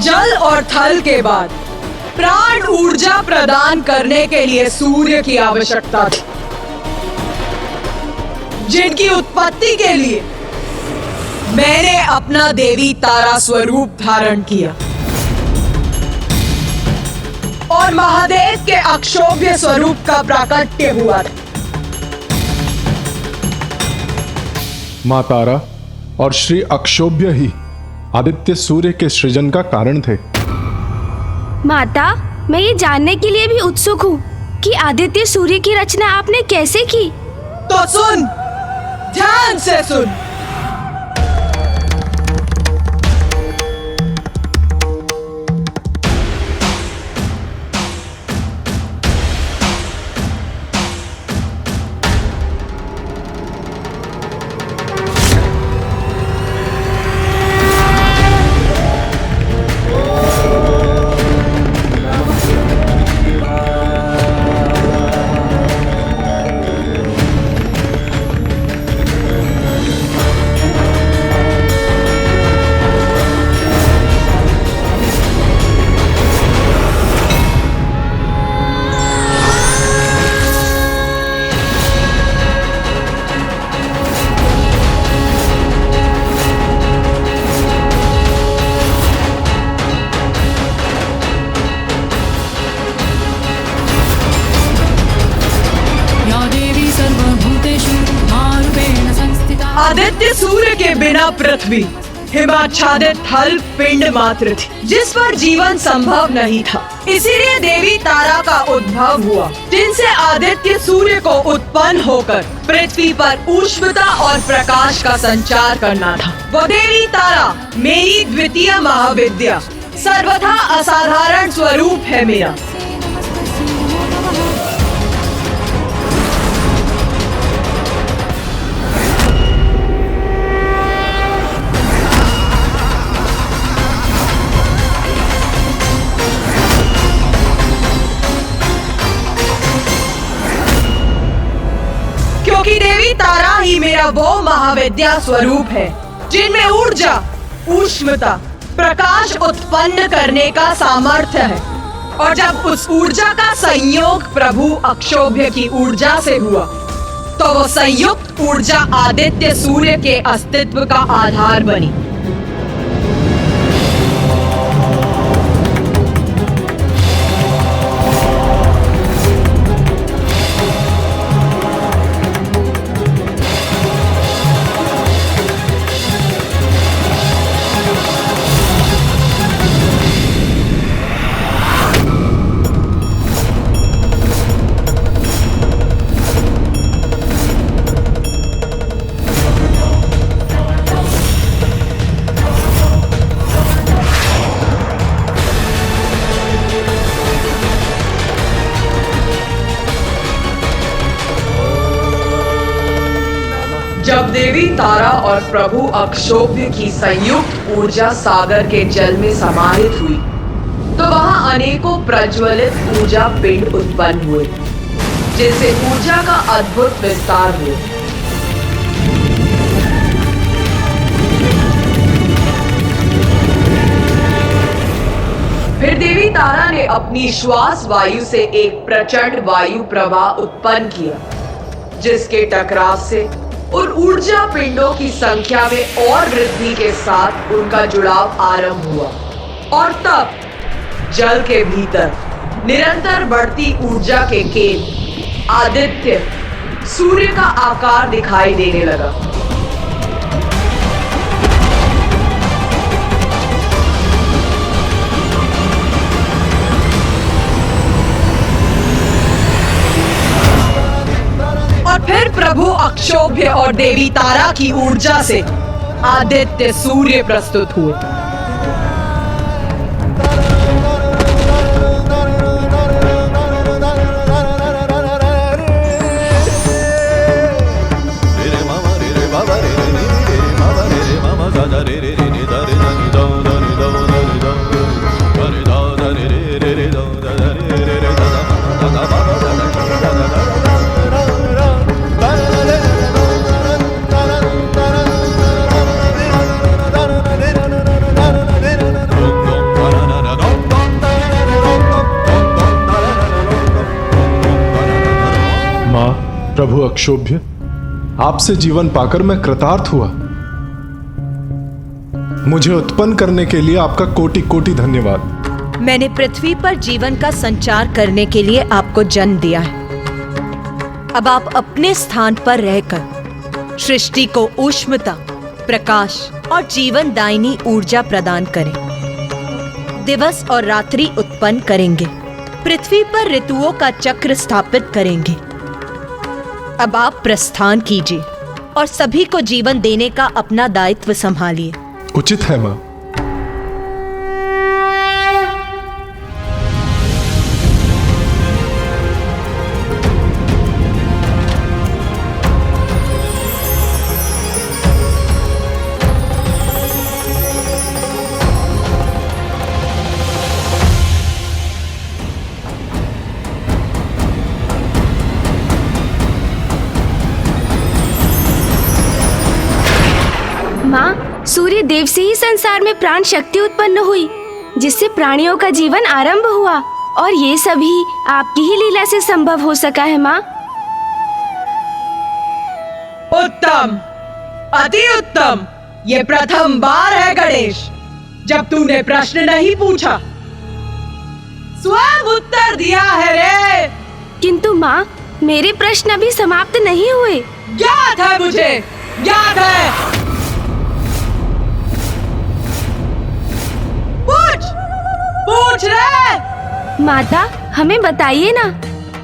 जल और थल के बाद प्राण ऊर्जा प्रदान करने के लिए सूर्य की आवश्यकता थी, जिनकी उत्पत्ति के लिए मैंने अपना देवी तारा स्वरूप धारण किया और महादेव के अक्षोभ्य स्वरूप का प्राकट्य हुआ था। मां तारा और श्री अक्षोभ्य ही आदित्य सूर्य के सृजन का कारण थे। माता, मैं ये जानने के लिए भी उत्सुक हूँ कि आदित्य सूर्य की रचना आपने कैसे की? तो सुन, ध्यान से सुन। बिना पृथ्वी हिमाच्छादित थल पिंड मात्र थी जिस पर जीवन संभव नहीं था। इसीलिए देवी तारा का उद्भव हुआ, जिनसे आदित्य सूर्य को उत्पन्न होकर पृथ्वी पर ऊष्मता और प्रकाश का संचार करना था। वो देवी तारा मेरी द्वितीय महाविद्या, सर्वथा असाधारण स्वरूप है मेरा। क्योंकि देवी तारा ही मेरा वो महाविद्या स्वरूप है जिनमें ऊर्जा, ऊष्मता, प्रकाश उत्पन्न करने का सामर्थ्य है। और जब उस ऊर्जा का संयोग प्रभु अक्षोभ्य की ऊर्जा से हुआ तो वो संयुक्त ऊर्जा आदित्य सूर्य के अस्तित्व का आधार बनी। जब देवी तारा और प्रभु अक्षोभ्य की संयुक्त ऊर्जा सागर के जल में समाहित हुई तो वहां अनेकों प्रज्वलित ऊर्जा पिंड उत्पन्न हुए, जिससे ऊर्जा का अद्भुत विस्तार हुआ। फिर देवी तारा ने अपनी श्वास वायु से एक प्रचंड वायु प्रवाह उत्पन्न किया, जिसके टकराव से उन ऊर्जा पिंडों की संख्या में और वृद्धि के साथ उनका जुड़ाव आरंभ हुआ। और तब जल के भीतर निरंतर बढ़ती ऊर्जा के केंद्र आदित्य सूर्य का आकार दिखाई देने लगा। फिर प्रभु अक्षोभ्य और देवी तारा की ऊर्जा से आदित्य सूर्य प्रस्तुत हुए। प्रभु अक्षोभ्य, आपसे जीवन पाकर मैं कृतार्थ हुआ। मुझे उत्पन्न करने के लिए आपका कोटि कोटि धन्यवाद। मैंने पृथ्वी पर जीवन का संचार करने के लिए आपको जन्म दिया है। अब आप अपने स्थान पर रहकर सृष्टि को ऊष्मता, प्रकाश और जीवन दायिनी ऊर्जा प्रदान करें। दिवस और रात्रि उत्पन्न करेंगे, पृथ्वी पर ऋतुओं का चक्र स्थापित करेंगे। अब आप प्रस्थान कीजिए और सभी को जीवन देने का अपना दायित्व संभालिए। उचित है मां। माँ, सूर्य देव से ही संसार में प्राण शक्ति उत्पन्न हुई, जिससे प्राणियों का जीवन आरंभ हुआ, और ये सभी आपकी ही लीला से संभव हो सका है माँ। उत्तम, अति उत्तम। ये प्रथम बार है गणेश जब तूने प्रश्न नहीं पूछा, स्वयं उत्तर दिया है रे। किंतु माँ, मेरे प्रश्न अभी समाप्त नहीं हुए। ज्ञात है मुझे, ज्ञात है। है? माता, हमें बताइए ना,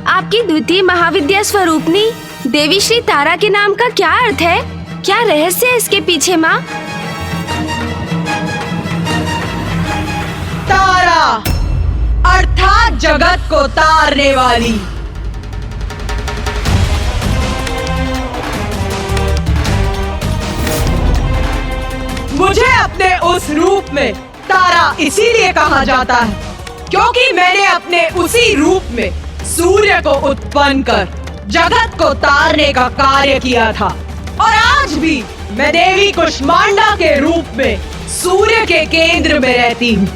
आपकी द्वितीय महाविद्या स्वरूपनी देवी श्री तारा के नाम का क्या अर्थ है? क्या रहस्य है इसके पीछे माँ? तारा अर्थात जगत को तारने वाली। मुझे अपने उस रूप में तारा इसीलिए कहा जाता है क्योंकि मैंने अपने उसी रूप में सूर्य को उत्पन्न कर जगत को तारने का कार्य किया था। और आज भी मैं देवी कुष्मांडा के रूप में सूर्य के केंद्र में रहती हूँ।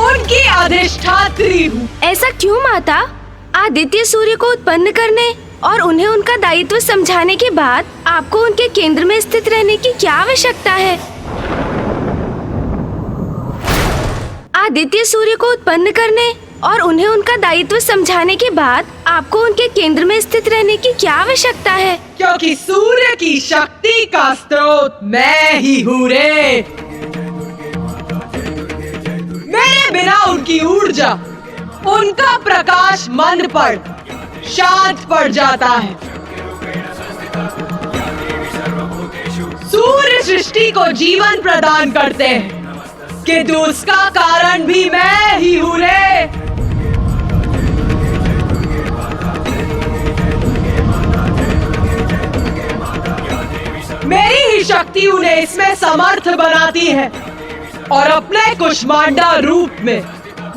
उनकी अधिष्ठात्री हूँ। ऐसा क्यों माता? आदित्य सूर्य को उत्पन्न करने और उन्हें उनका दायित्व समझाने के बाद आपको उनके केंद्र में स्थित रहने की क्या आवश्यकता है? आदित्य सूर्य को उत्पन्न करने और उन्हें उनका दायित्व समझाने के बाद आपको उनके केंद्र में स्थित रहने की क्या आवश्यकता है? क्योंकि सूर्य की शक्ति का स्रोत मैं ही हूँ रे। मेरे बिना उनकी ऊर्जा, उनका प्रकाश मंद पड़ शांत पड़ जाता है। सूर्य सृष्टि को जीवन प्रदान करते हैं किंतु उसका कारण भी मैं ही हूँ रे। मेरी ही शक्ति उन्हें इसमें समर्थ बनाती है और अपने कुष्मांडा रूप में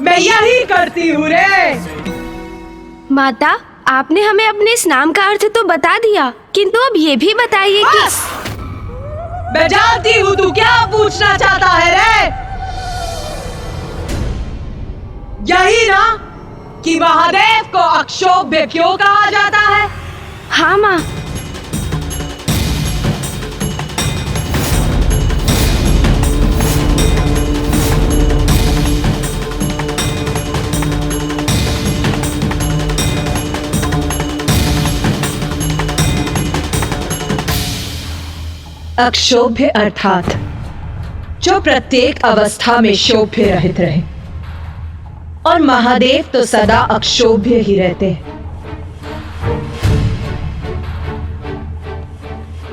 मैं यही करती हूँ रे। माता, आपने हमें अपने इस नाम का अर्थ तो बता दिया, किंतु अब ये भी बताइए कि मैं जानती हूँ तू क्या पूछना चाहता है रे। यही ना कि महादेव को अक्षोभ्य क्यों कहा जाता है? हाँ माँ। अक्षोभ्य अर्थात जो प्रत्येक अवस्था में शोभ्य रहित रहे, और महादेव तो सदा अक्षोभ्य ही रहते हैं।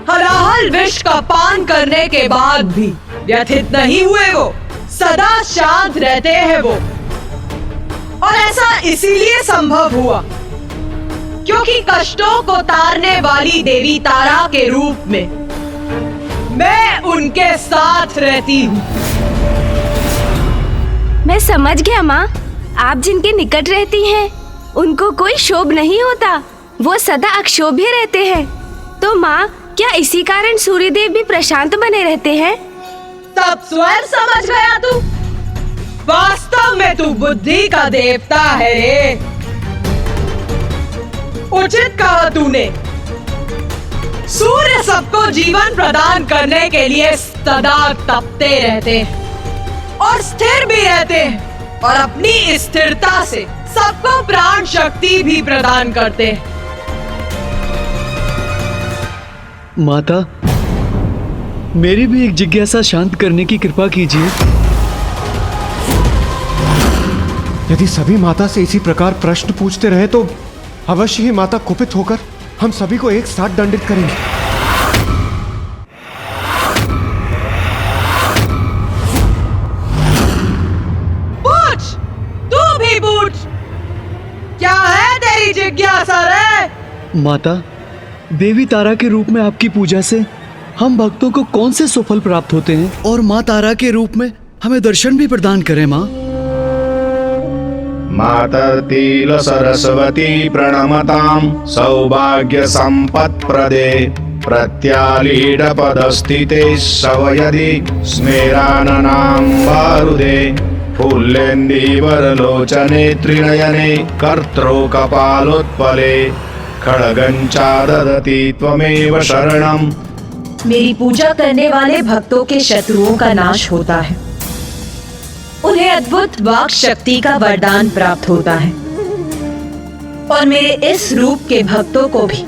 हलाहल विष का पान करने के बाद भी व्यथित नहीं हुए वो, सदा शांत रहते हैं वो। और ऐसा इसीलिए संभव हुआ क्योंकि कष्टों को तारने वाली देवी तारा के रूप में मैं उनके साथ रहती हूँ। मैं समझ गया माँ, आप जिनके निकट रहती हैं उनको कोई क्षोभ नहीं होता, वो सदा अक्षोभ्य रहते हैं। तो माँ, क्या इसी कारण सूर्यदेव भी प्रशांत बने रहते हैं? तब स्वयं समझ गया तू। वास्तव में तू बुद्धि का देवता है रे। उचित कहा तूने। सूर्य सबको जीवन प्रदान करने के लिए सदा तपते रहते हैं और स्थिर भी रहते हैं, और अपनी स्थिरता से सबको प्राण शक्ति भी प्रदान करते हैं। माता, मेरी भी एक जिज्ञासा शांत करने की कृपा कीजिए। यदि सभी माता से इसी प्रकार प्रश्न पूछते रहे तो अवश्य ही माता कुपित होकर हम सभी को एक साथ दंडित करेंगे। पूछ, तू भी पूछ, क्या है तेरी जिज्ञासा रे? माता, देवी तारा के रूप में आपकी पूजा से हम भक्तों को कौन से सुफल प्राप्त होते हैं, और माँ तारा के रूप में हमें दर्शन भी प्रदान करें माँ। मातर्तिल सरस्वती प्रणमतां सौभाग्य संपत्प्रदे प्रत्यालीड पदस्थिते सवयदि स्मेराननां वारुदे फुल्लेन्दीवरलोचने त्रिनयने कर्त्रो कपालोत्पले खड्गञ्चा ददति त्वमेव शरणम्। मेरी पूजा करने वाले भक्तों के शत्रुओं का नाश होता है, उन्हें अद्भुत वाक शक्ति का वरदान प्राप्त होता है, और मेरे इस रूप के भक्तों को भी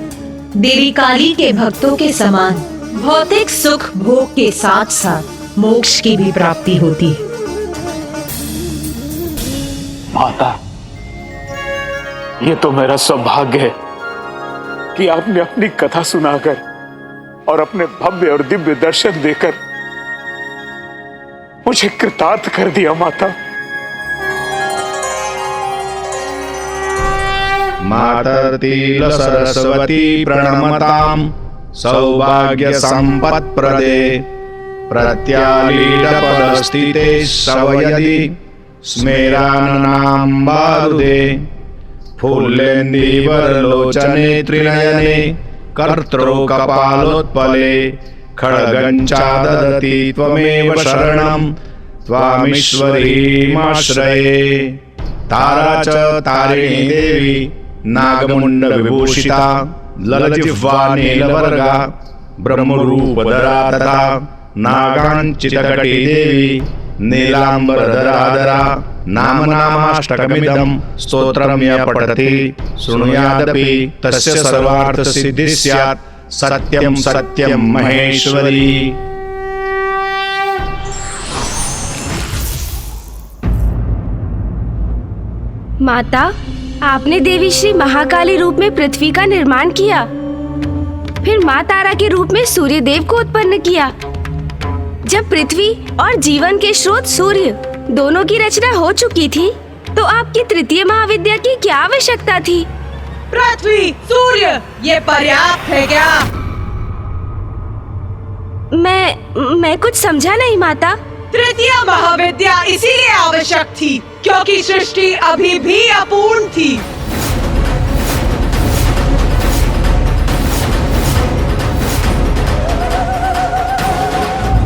देवी काली के भक्तों के समान भौतिक सुख भोग के साथ साथ मोक्ष की भी प्राप्ति होती है। माता, ये तो मेरा सौभाग्य है कि आपने अपनी कथा सुनाकर और अपने भव्य और दिव्य दर्शन देकर मुझे कृतार्थ कर दिया। माता, मातर्तिल सरस्वती प्रणमताम सौभाग्य संपत्प्रदे प्रत्यालीडपदस्थिते सवयदि स्मेराननाम्बारुदे फुल्लेन्दीवरलोचने त्रिनयने कर्त्रोकपालोत्पले खड्गञ्चाददति त्वमेव शरणं त्वामीश्वरीमाश्रये। तारा च तारिणी देवी नागमुण्डविभूषिता ललजिह्वा नीलवर्गा ब्रह्मरूपधरा तथा नागाञ्चितकटी देवी नीलाम्बरधराधरा नाम नामाष्टकमिदं स्तोत्रं यः पठति शृणुयादपि तस्य सर्वार्थ सिद्धिः स्यात्। सत्यं सत्यं महेश्वरी। माता, आपने देवी श्री महाकाली रूप में पृथ्वी का निर्माण किया, फिर माँ तारा के रूप में सूर्य देव को उत्पन्न किया। जब पृथ्वी और जीवन के स्रोत सूर्य दोनों की रचना हो चुकी थी, तो आपकी तृतीय महाविद्या की क्या आवश्यकता थी? पृथ्वी, सूर्य, ये पर्याप्त है क्या? मैं कुछ समझा नहीं माता। तृतीय महाविद्या इसीलिए आवश्यक थी क्योंकि सृष्टि अभी भी अपूर्ण थी।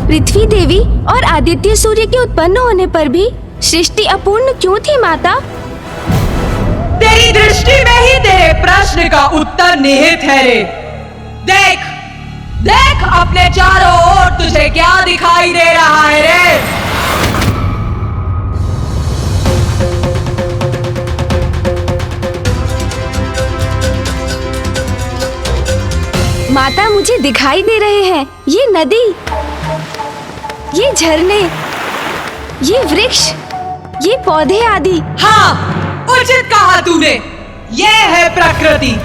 पृथ्वी देवी और आदित्य सूर्य के उत्पन्न होने पर भी सृष्टि अपूर्ण क्यों थी माता? तेरी दृष्टि में ही तेरे प्रश्न का उत्तर निहित है रे। देख, देख अपने चारों ओर तुझे क्या दिखाई दे रहा है रे? माता, मुझे दिखाई दे रहे हैं ये नदी, ये झरने, ये वृक्ष, ये पौधे आदि। हाँ, उचित कहा तूने। ये है प्रकृति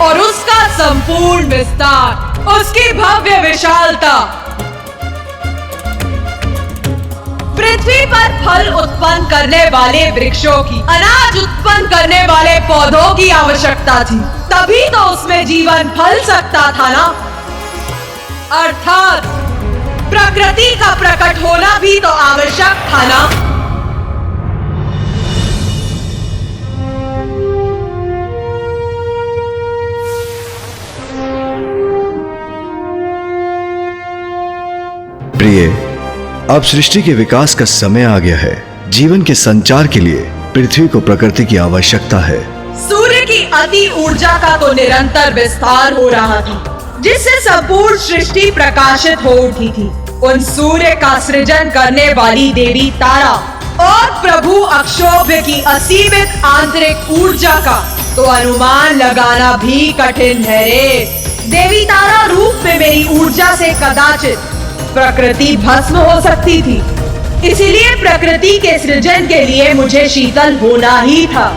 और उसका संपूर्ण विस्तार, उसकी भव्य विशालता। पृथ्वी पर फल उत्पन्न करने वाले वृक्षों की, अनाज उत्पन्न करने वाले पौधों की आवश्यकता थी, तभी तो उसमें जीवन फल सकता था ना। अर्थात प्रकृति का प्रकट होना भी तो आवश्यक था ना। प्रिय, अब सृष्टि के विकास का समय आ गया है। जीवन के संचार के लिए पृथ्वी को प्रकृति की आवश्यकता है। सूर्य की अति ऊर्जा का तो निरंतर विस्तार हो रहा था, जिससे संपूर्ण सृष्टि प्रकाशित हो उठी थी। उन सूर्य का सृजन करने वाली देवी तारा और प्रभु अक्षोभ्य की असीमित आंतरिक ऊर्जा का तो अनुमान लगाना भी कठिन है रे। देवी तारा रूप में मेरी ऊर्जा से कदाचित प्रकृति भस्म हो सकती थी, इसीलिए प्रकृति के सृजन के लिए मुझे शीतल होना ही था।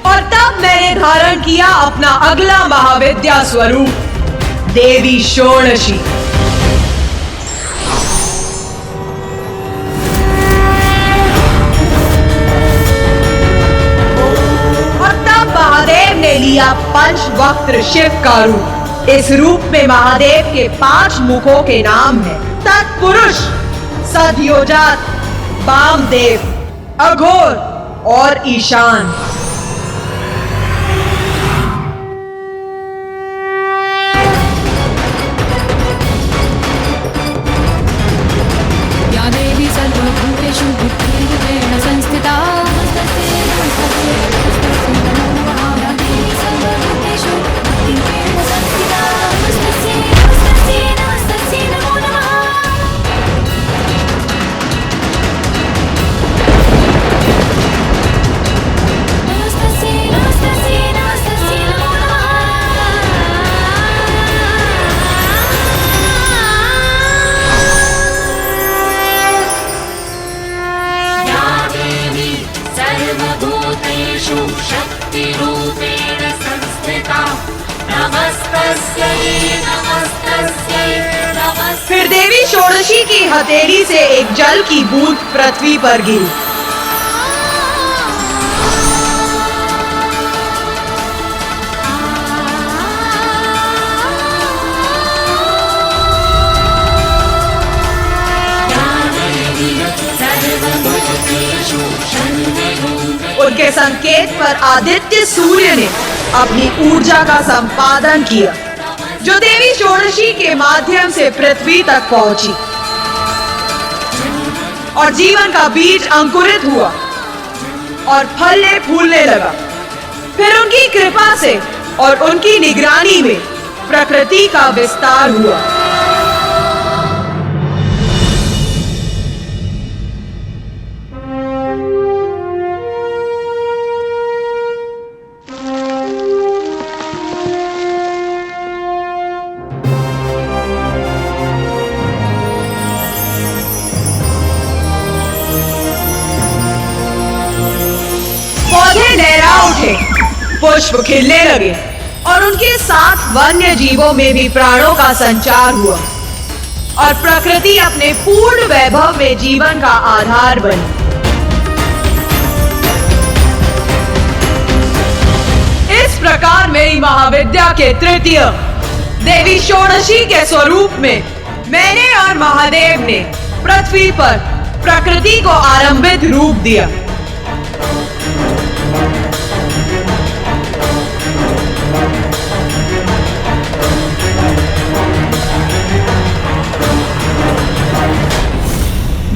और तब मैंने धारण किया अपना अगला महाविद्या स्वरूप देवी षोडशी। और तब महादेव ने लिया पंचवक्त्र शिव का रूप। इस रूप में महादेव के 5 मुखों के नाम हैं: तत्पुरुष, सद्योजात, वामदेव, अघोर और ईशान। या देवी सर्वभूतेषु बुद्धिरूपेण संस्थिता फिर देवी षोडशी की हथेली से एक जल की बूंद पृथ्वी पर गिरी। उनके संकेत पर आदित्य सूर्य ने अपनी ऊर्जा का संपादन किया, जो देवी षोडशी के माध्यम से पृथ्वी तक पहुंची और जीवन का बीज अंकुरित हुआ और फलने फूलने लगा। फिर उनकी कृपा से और उनकी निगरानी में प्रकृति का विस्तार हुआ। पुष्प खिलने लगे और उनके साथ वन्य जीवों में भी प्राणों का संचार हुआ और प्रकृति अपने पूर्ण वैभव में जीवन का आधार बनी। इस प्रकार मेरी महाविद्या के तृतीय देवी षोडशी के स्वरूप में मैंने और महादेव ने पृथ्वी पर प्रकृति को आरंभित रूप दिया।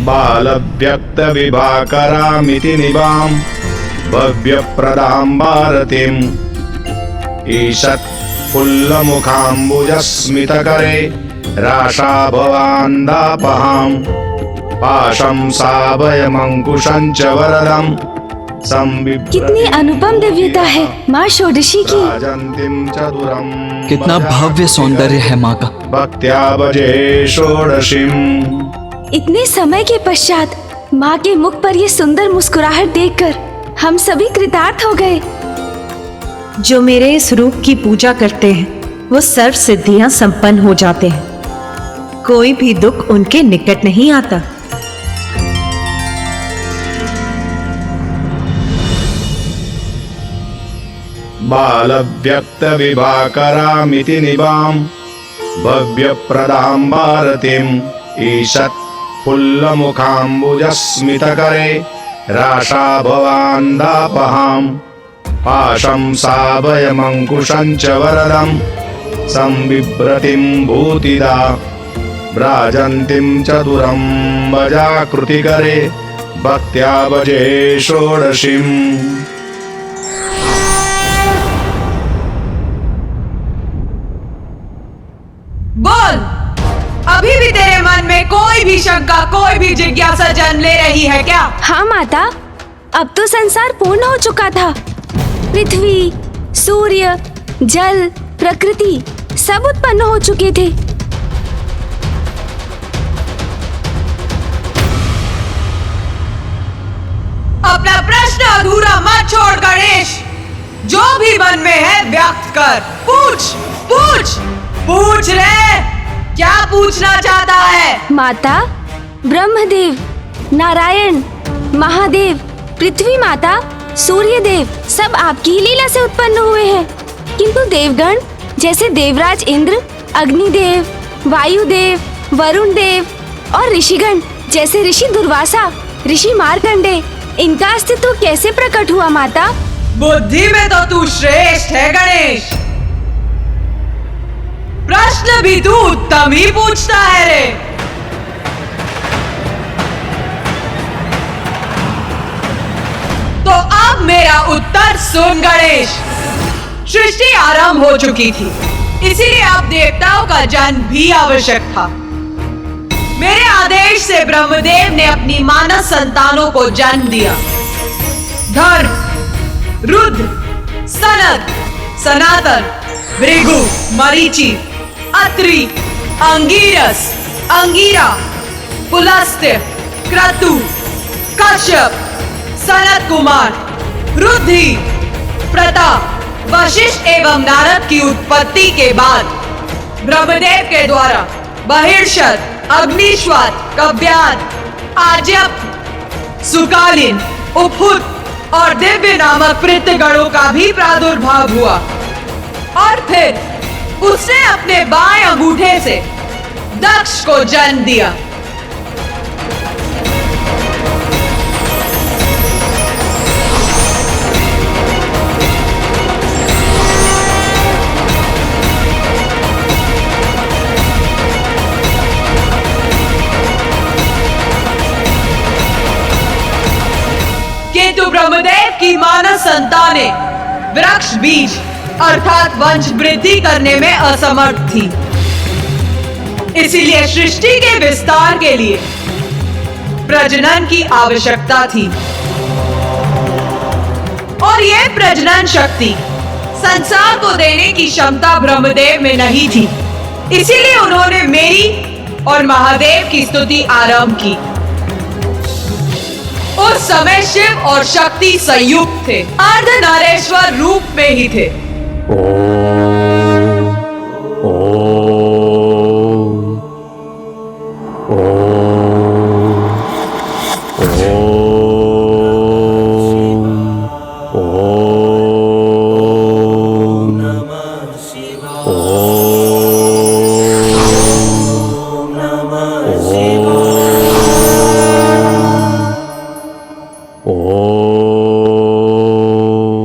बाल व्यक्त विभाकरामिति निवाम भव्य प्रदाम भारतीम ईशत् फुल्लमुखाम्बुजस्मित करे राशा भवान्दापहाम पाशं साभयमंकुशं च वरदम कितनी अनुपम दिव्यता है माँ षोडशी की। कितना भव्य सौंदर्य है माँ का। भक्त्या भजे षोडशीम। इतने समय के पश्चात माँ के मुख पर ये सुंदर मुस्कुराहट देखकर हम सभी कृतार्थ हो गए। जो मेरे इस रूप की पूजा करते हैं वो सर्व सिद्धियां संपन्न हो जाते हैं। कोई भी दुख उनके निकट नहीं आता। बाल व्यक्त विभाकरामिति निवाम भव्य प्रदाम भारतीम ईशत् फुल्लमुखाम्बुजस्मित करे राशा भवान्दापहाम पाशं साभयमंकुशं च वरदम संबिभ्रतिं भूतिदा व्राजन्तीं चतुरं वजाकृति करे भक्त्या भजे षोडशीम। बोल, अभी भी तेरे मन में कोई भी शंका, कोई भी जिज्ञासा जन्म ले रही है क्या? हाँ माता, अब तो संसार पूर्ण हो चुका था। पृथ्वी, सूर्य, जल, प्रकृति सब उत्पन्न हो चुके थे। अपना प्रश्न अधूरा मत छोड़ गणेश। जो भी मन में है व्यक्त कर। पूछ पूछ पूछ रे, क्या पूछना चाहता है? माता, ब्रह्मदेव, नारायण, महादेव, पृथ्वी माता, सूर्य देव सब आपकी ही लीला से उत्पन्न हुए हैं, किंतु देवगण जैसे देवराज इंद्र, अग्निदेव, वायुदेव, वरुण देव और ऋषिगण जैसे ऋषि दुर्वासा, ऋषि मार्कंडे, इनका अस्तित्व कैसे प्रकट हुआ माता? बुद्धि में तो तू श्रेष्ठ है गणेश। प्रश्न भी तू उत्तम ही पूछता है रे। तो अब मेरा उत्तर सुन गणेश। सृष्टि आरंभ हो चुकी थी, इसीलिए अब देवताओं का जन्म भी आवश्यक था। मेरे आदेश से ब्रह्मदेव ने अपनी मानस संतानों को जन्म दिया। धर्म, रुद्र, सनत, सनातन, भृगु, मरीचि, अत्रि, अंगिरस, अंगिरा, पुलस्त्य, क्रतु, कश्यप, सनत कुमार, रुद्धि, प्रताप, वशिष्ठ एवं नारद की उत्पत्ति के बाद ब्रह्मदेव के द्वारा बहिर्षद, अग्निश्वात, कव्यात, आज्यप, सुकालीन, उपहुत और दिव्य नामक पृथ्वीगणों का भी प्रादुर्भाव हुआ। और फिर उसने अपने बाएं अंगूठे से दक्ष को जन्म दिया। किंतु ब्रह्मदेव की मानस संतानें वृक्ष बीज अर्थात वंश वृद्धि करने में असमर्थ थी। इसीलिए सृष्टि के विस्तार के लिए प्रजनन की आवश्यकता थी। और यह प्रजनन शक्ति संसार को देने की क्षमता ब्रह्मदेव में नहीं थी। इसीलिए उन्होंने मेरी और महादेव की स्तुति आरंभ की। उस समय शिव और शक्ति संयुक्त थे, अर्धनारेश्वर रूप में ही थे।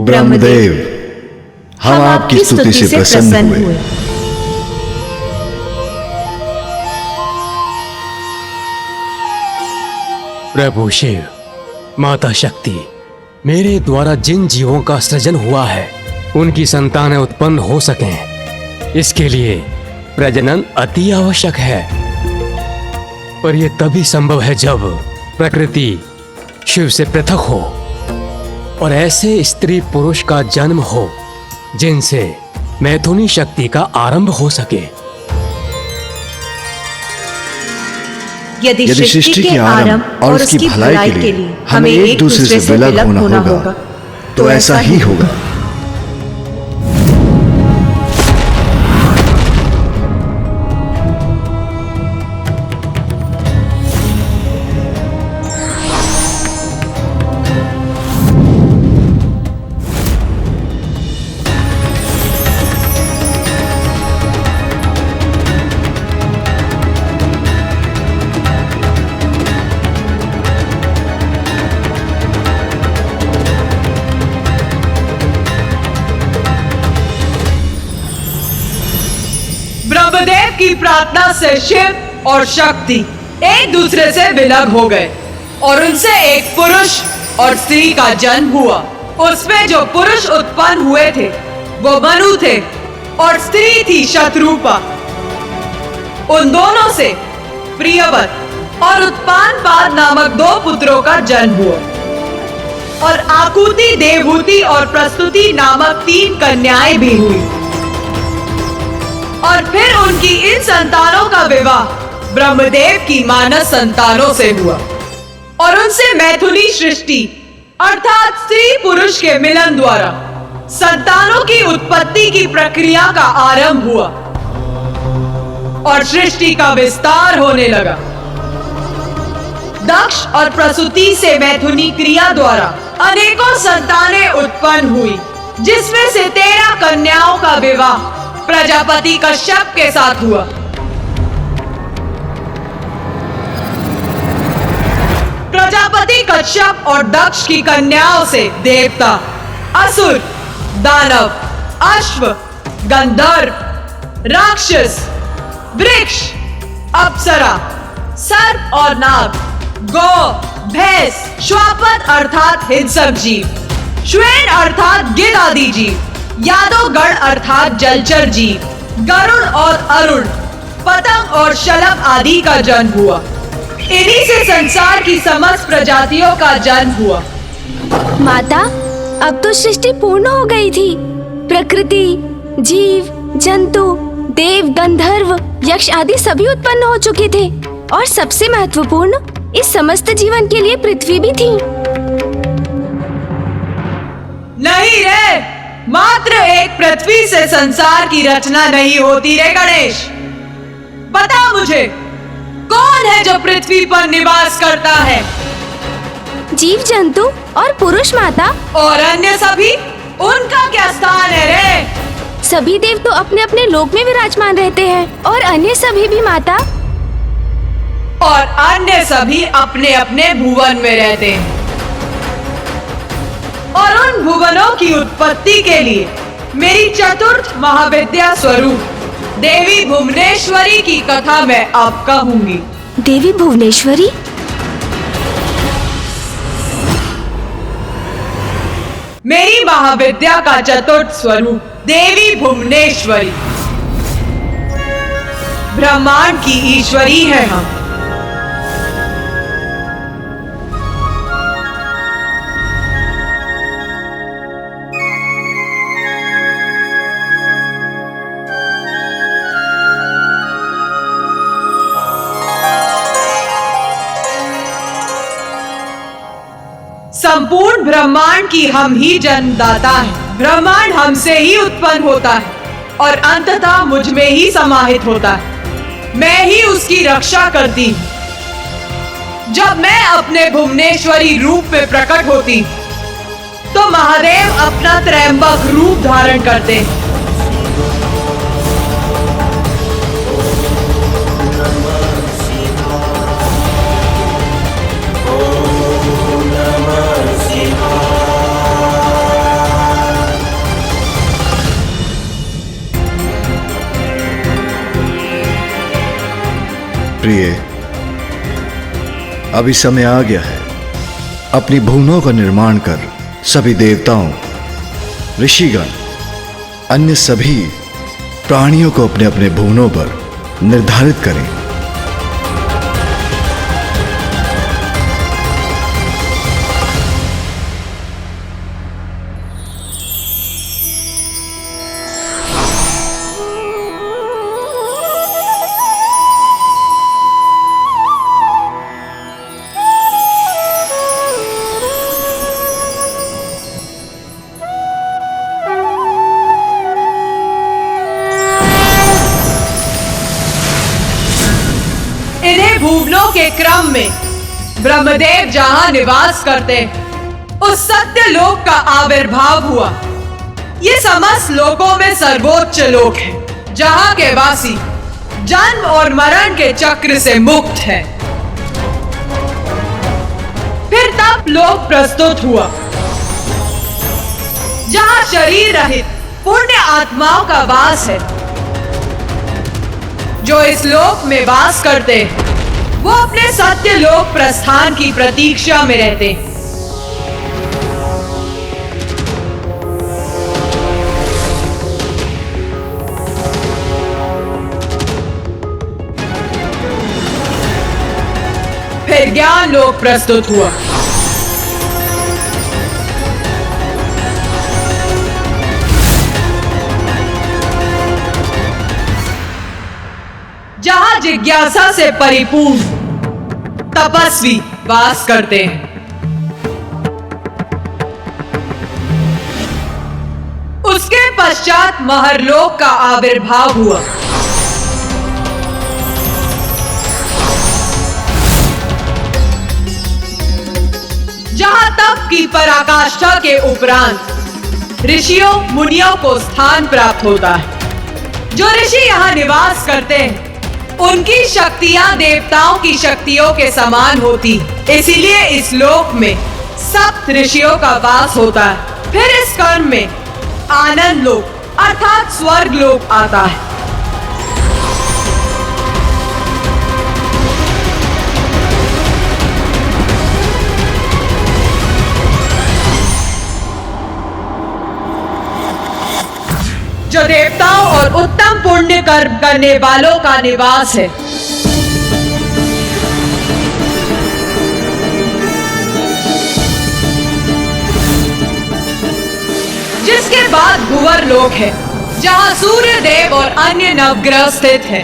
ब्रह्मदेव, हम आपकी स्तुति से प्रसन्न हुए। प्रभु शिव, माता शक्ति, मेरे द्वारा जिन जीवों का सृजन हुआ है उनकी संतानें उत्पन्न हो सकें, इसके लिए प्रजनन अति आवश्यक है। पर यह तभी संभव है जब प्रकृति शिव से पृथक हो और ऐसे स्त्री पुरुष का जन्म हो जिनसे मैथुनी शक्ति का आरंभ हो सके। यदि सृष्टि के आरंभ और उसकी भलाई के लिए हमें एक दूसरे से विलग होना होगा तो ऐसा ही होगा। ब्रह्मदेव की प्रार्थना से शिव और शक्ति एक दूसरे से विलग हो गए और उनसे एक पुरुष और स्त्री का जन्म हुआ। उसमें जो पुरुष उत्पन्न हुए थे वो मनु थे और स्त्री थी शत्रुपा। उन दोनों से प्रियवत और उत्पानपाद नामक दो पुत्रों का जन्म हुआ और आकुति, देवहूति और प्रस्तुति नामक 3 कन्याएं भी हुई। और फिर उनकी इन संतानों का विवाह ब्रह्मदेव की मानस संतानों से हुआ और उनसे मैथुनी सृष्टि अर्थात स्त्री पुरुष के मिलन द्वारा संतानों की उत्पत्ति की प्रक्रिया का आरंभ हुआ और सृष्टि का विस्तार होने लगा। दक्ष और प्रसूति से मैथुनी क्रिया द्वारा अनेकों संतानें उत्पन्न हुई, जिसमें से 13 कन्याओं का विवाह प्रजापति कश्यप के साथ हुआ। प्रजापति कश्यप और दक्ष की कन्याओं से देवता, असुर, दानव, अश्व, गंधर्व, राक्षस, वृक्ष, अप्सरा, सर्प और नाग, गौ, भैंस, श्वापद अर्थात हिंसक जीव, श्वेन अर्थात गिद्ध आदि जीव, यादव गण अर्थात जलचर जीव, गरुड़ और अरुण, पतंग और शलभ आदि का जन्म हुआ। इन्हीं से संसार की समस्त प्रजातियों का जन्म हुआ। माता, अब तो सृष्टि पूर्ण हो गई थी। प्रकृति, जीव, जंतु, देव, गंधर्व, यक्ष आदि सभी उत्पन्न हो चुके थे और सबसे महत्वपूर्ण इस समस्त जीवन के लिए पृथ्वी भी थी। नहीं रे, मात्र एक पृथ्वी से संसार की रचना नहीं होती रे गणेश। बता मुझे, कौन है जो पृथ्वी पर निवास करता है? जीव जंतु और पुरुष माता। और अन्य सभी, उनका क्या स्थान है रे? सभी देव तो अपने अपने लोक में विराजमान रहते हैं और अन्य सभी भी माता। और अन्य सभी अपने अपने भुवन में रहते हैं। और उन भुवनों की उत्पत्ति के लिए मेरी चतुर्थ महाविद्या स्वरूप देवी भुवनेश्वरी की कथा मैं अब कहूंगी। देवी भुवनेश्वरी? मेरी महाविद्या का चतुर्थ स्वरूप देवी भुवनेश्वरी। ब्रह्मांड की ईश्वरी है हम। संपूर्ण ब्रह्मांड की हम ही जन्मदाता हैं। ब्रह्मांड हमसे ही उत्पन्न होता है और अंततः मुझ में ही समाहित होता है। मैं ही उसकी रक्षा करती हूँ। जब मैं अपने भुवनेश्वरी रूप में प्रकट होती तो महादेव अपना त्रयंबक रूप धारण करते हैं। प्रिय, अभी समय आ गया है। अपनी भुवनों का निर्माण कर सभी देवताओं, ऋषिगण, अन्य सभी प्राणियों को अपने अपने भुवनों पर निर्धारित करें। भुवनों के क्रम में ब्रह्मदेव जहां निवास करते उस सत्य लोक का आविर्भाव हुआ। ये समस्त लोकों में सर्वोच्च लोक है, जहां के वासी जन्म और मरण के चक्र से मुक्त है। फिर तप लोक प्रस्तुत हुआ, जहां शरीर रहित पुण्य आत्माओं का वास है। जो इस लोक में वास करते हैं वो अपने सत्य लोक प्रस्थान की प्रतीक्षा में रहते हैं। फिर ज्ञान लोक प्रस्तुत हुआ, जहां जिज्ञासा से परिपूर्ण तपस्वी वास करते हैं। उसके पश्चात महरलोक का आविर्भाव हुआ, जहां तप की पराकाष्ठा के उपरांत ऋषियों मुनियों को स्थान प्राप्त होता है। जो ऋषि यहाँ निवास करते हैं उनकी शक्तियां देवताओं की शक्तियों के समान होती, इसीलिए इस लोक में सप्त ऋषियों का वास होता है। फिर इस कर्म में आनंद लोक अर्थात स्वर्ग लोक आता है। जो देवताओं और उत्तम पुण्य कर्म करने वालों का निवास है। जिसके बाद भुवर लोक है, जहां सूर्य देव और अन्य नवग्रह स्थित हैं।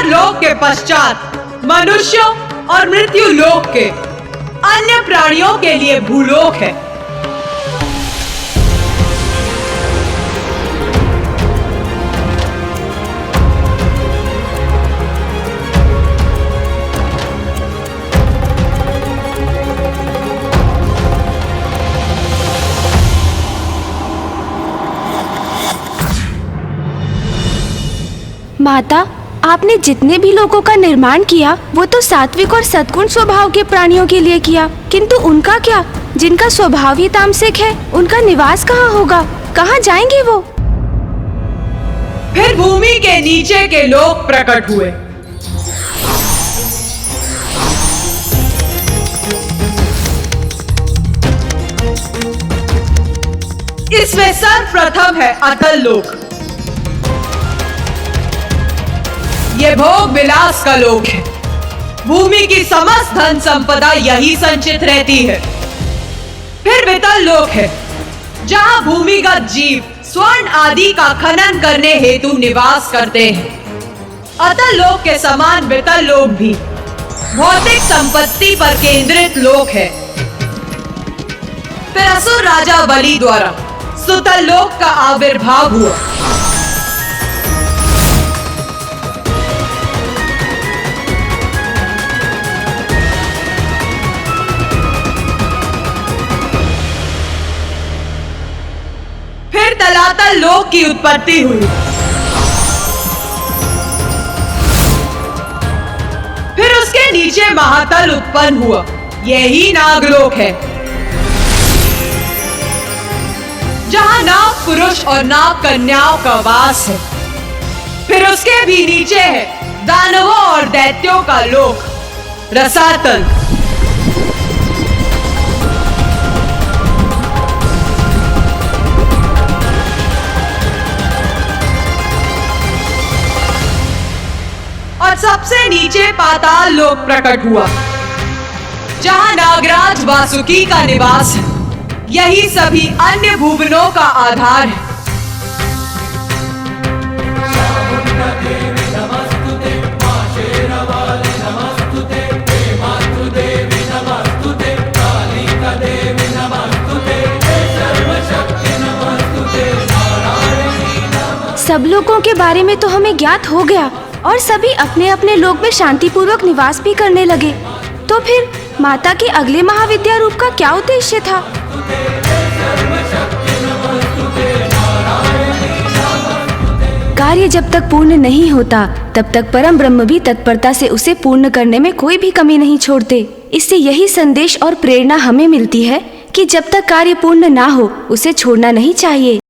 लोक के पश्चात मनुष्यों और मृत्यु लोक के अन्य प्राणियों के लिए भूलोक है। माता, आपने जितने भी लोगों का निर्माण किया वो तो सात्विक और सद्गुण स्वभाव के प्राणियों के लिए किया, किंतु उनका क्या? जिनका स्वभाव ही तामसिक है, उनका निवास कहाँ होगा? कहाँ जाएंगे वो? फिर भूमि के नीचे के लोक प्रकट हुए। इसमें सर्वप्रथम है अतल लोक। ये भोग विलास का लोक है। भूमि की समस्त धन संपदा यही संचित रहती है। फिर वितल लोक है, जहां भूमिगत जीव स्वर्ण आदि का खनन करने हेतु निवास करते हैं। अतल लोक के समान वितल लोक भी भौतिक संपत्ति पर केंद्रित लोक है। फिर असुर राजा बलि द्वारा सुतल लोक का आविर्भाव हुआ। फिर तलातल लोक की उत्पत्ति हुई। फिर उसके नीचे महातल उत्पन्न हुआ। यही नागलोक है, जहां नाग पुरुष और नाग कन्याओं का वास है। फिर उसके भी नीचे है दानवों और दैत्यों का लोक, रसातल। और सबसे नीचे पाताल लोक प्रकट हुआ, जहां नागराज वासुकी का निवास है। यही सभी अन्य भुवनों का आधार है। सब लोगों के बारे में तो हमें ज्ञात हो गया और सभी अपने अपने लोक में शांतिपूर्वक निवास भी करने लगे। तो फिर माता के अगले महाविद्या रूप का क्या उद्देश्य था? कार्य जब तक पूर्ण नहीं होता तब तक परम ब्रह्म भी तत्परता से उसे पूर्ण करने में कोई भी कमी नहीं छोड़ते। इससे यही संदेश और प्रेरणा हमें मिलती है कि जब तक कार्य पूर्ण ना हो उसे छोड़ना नहीं चाहिए।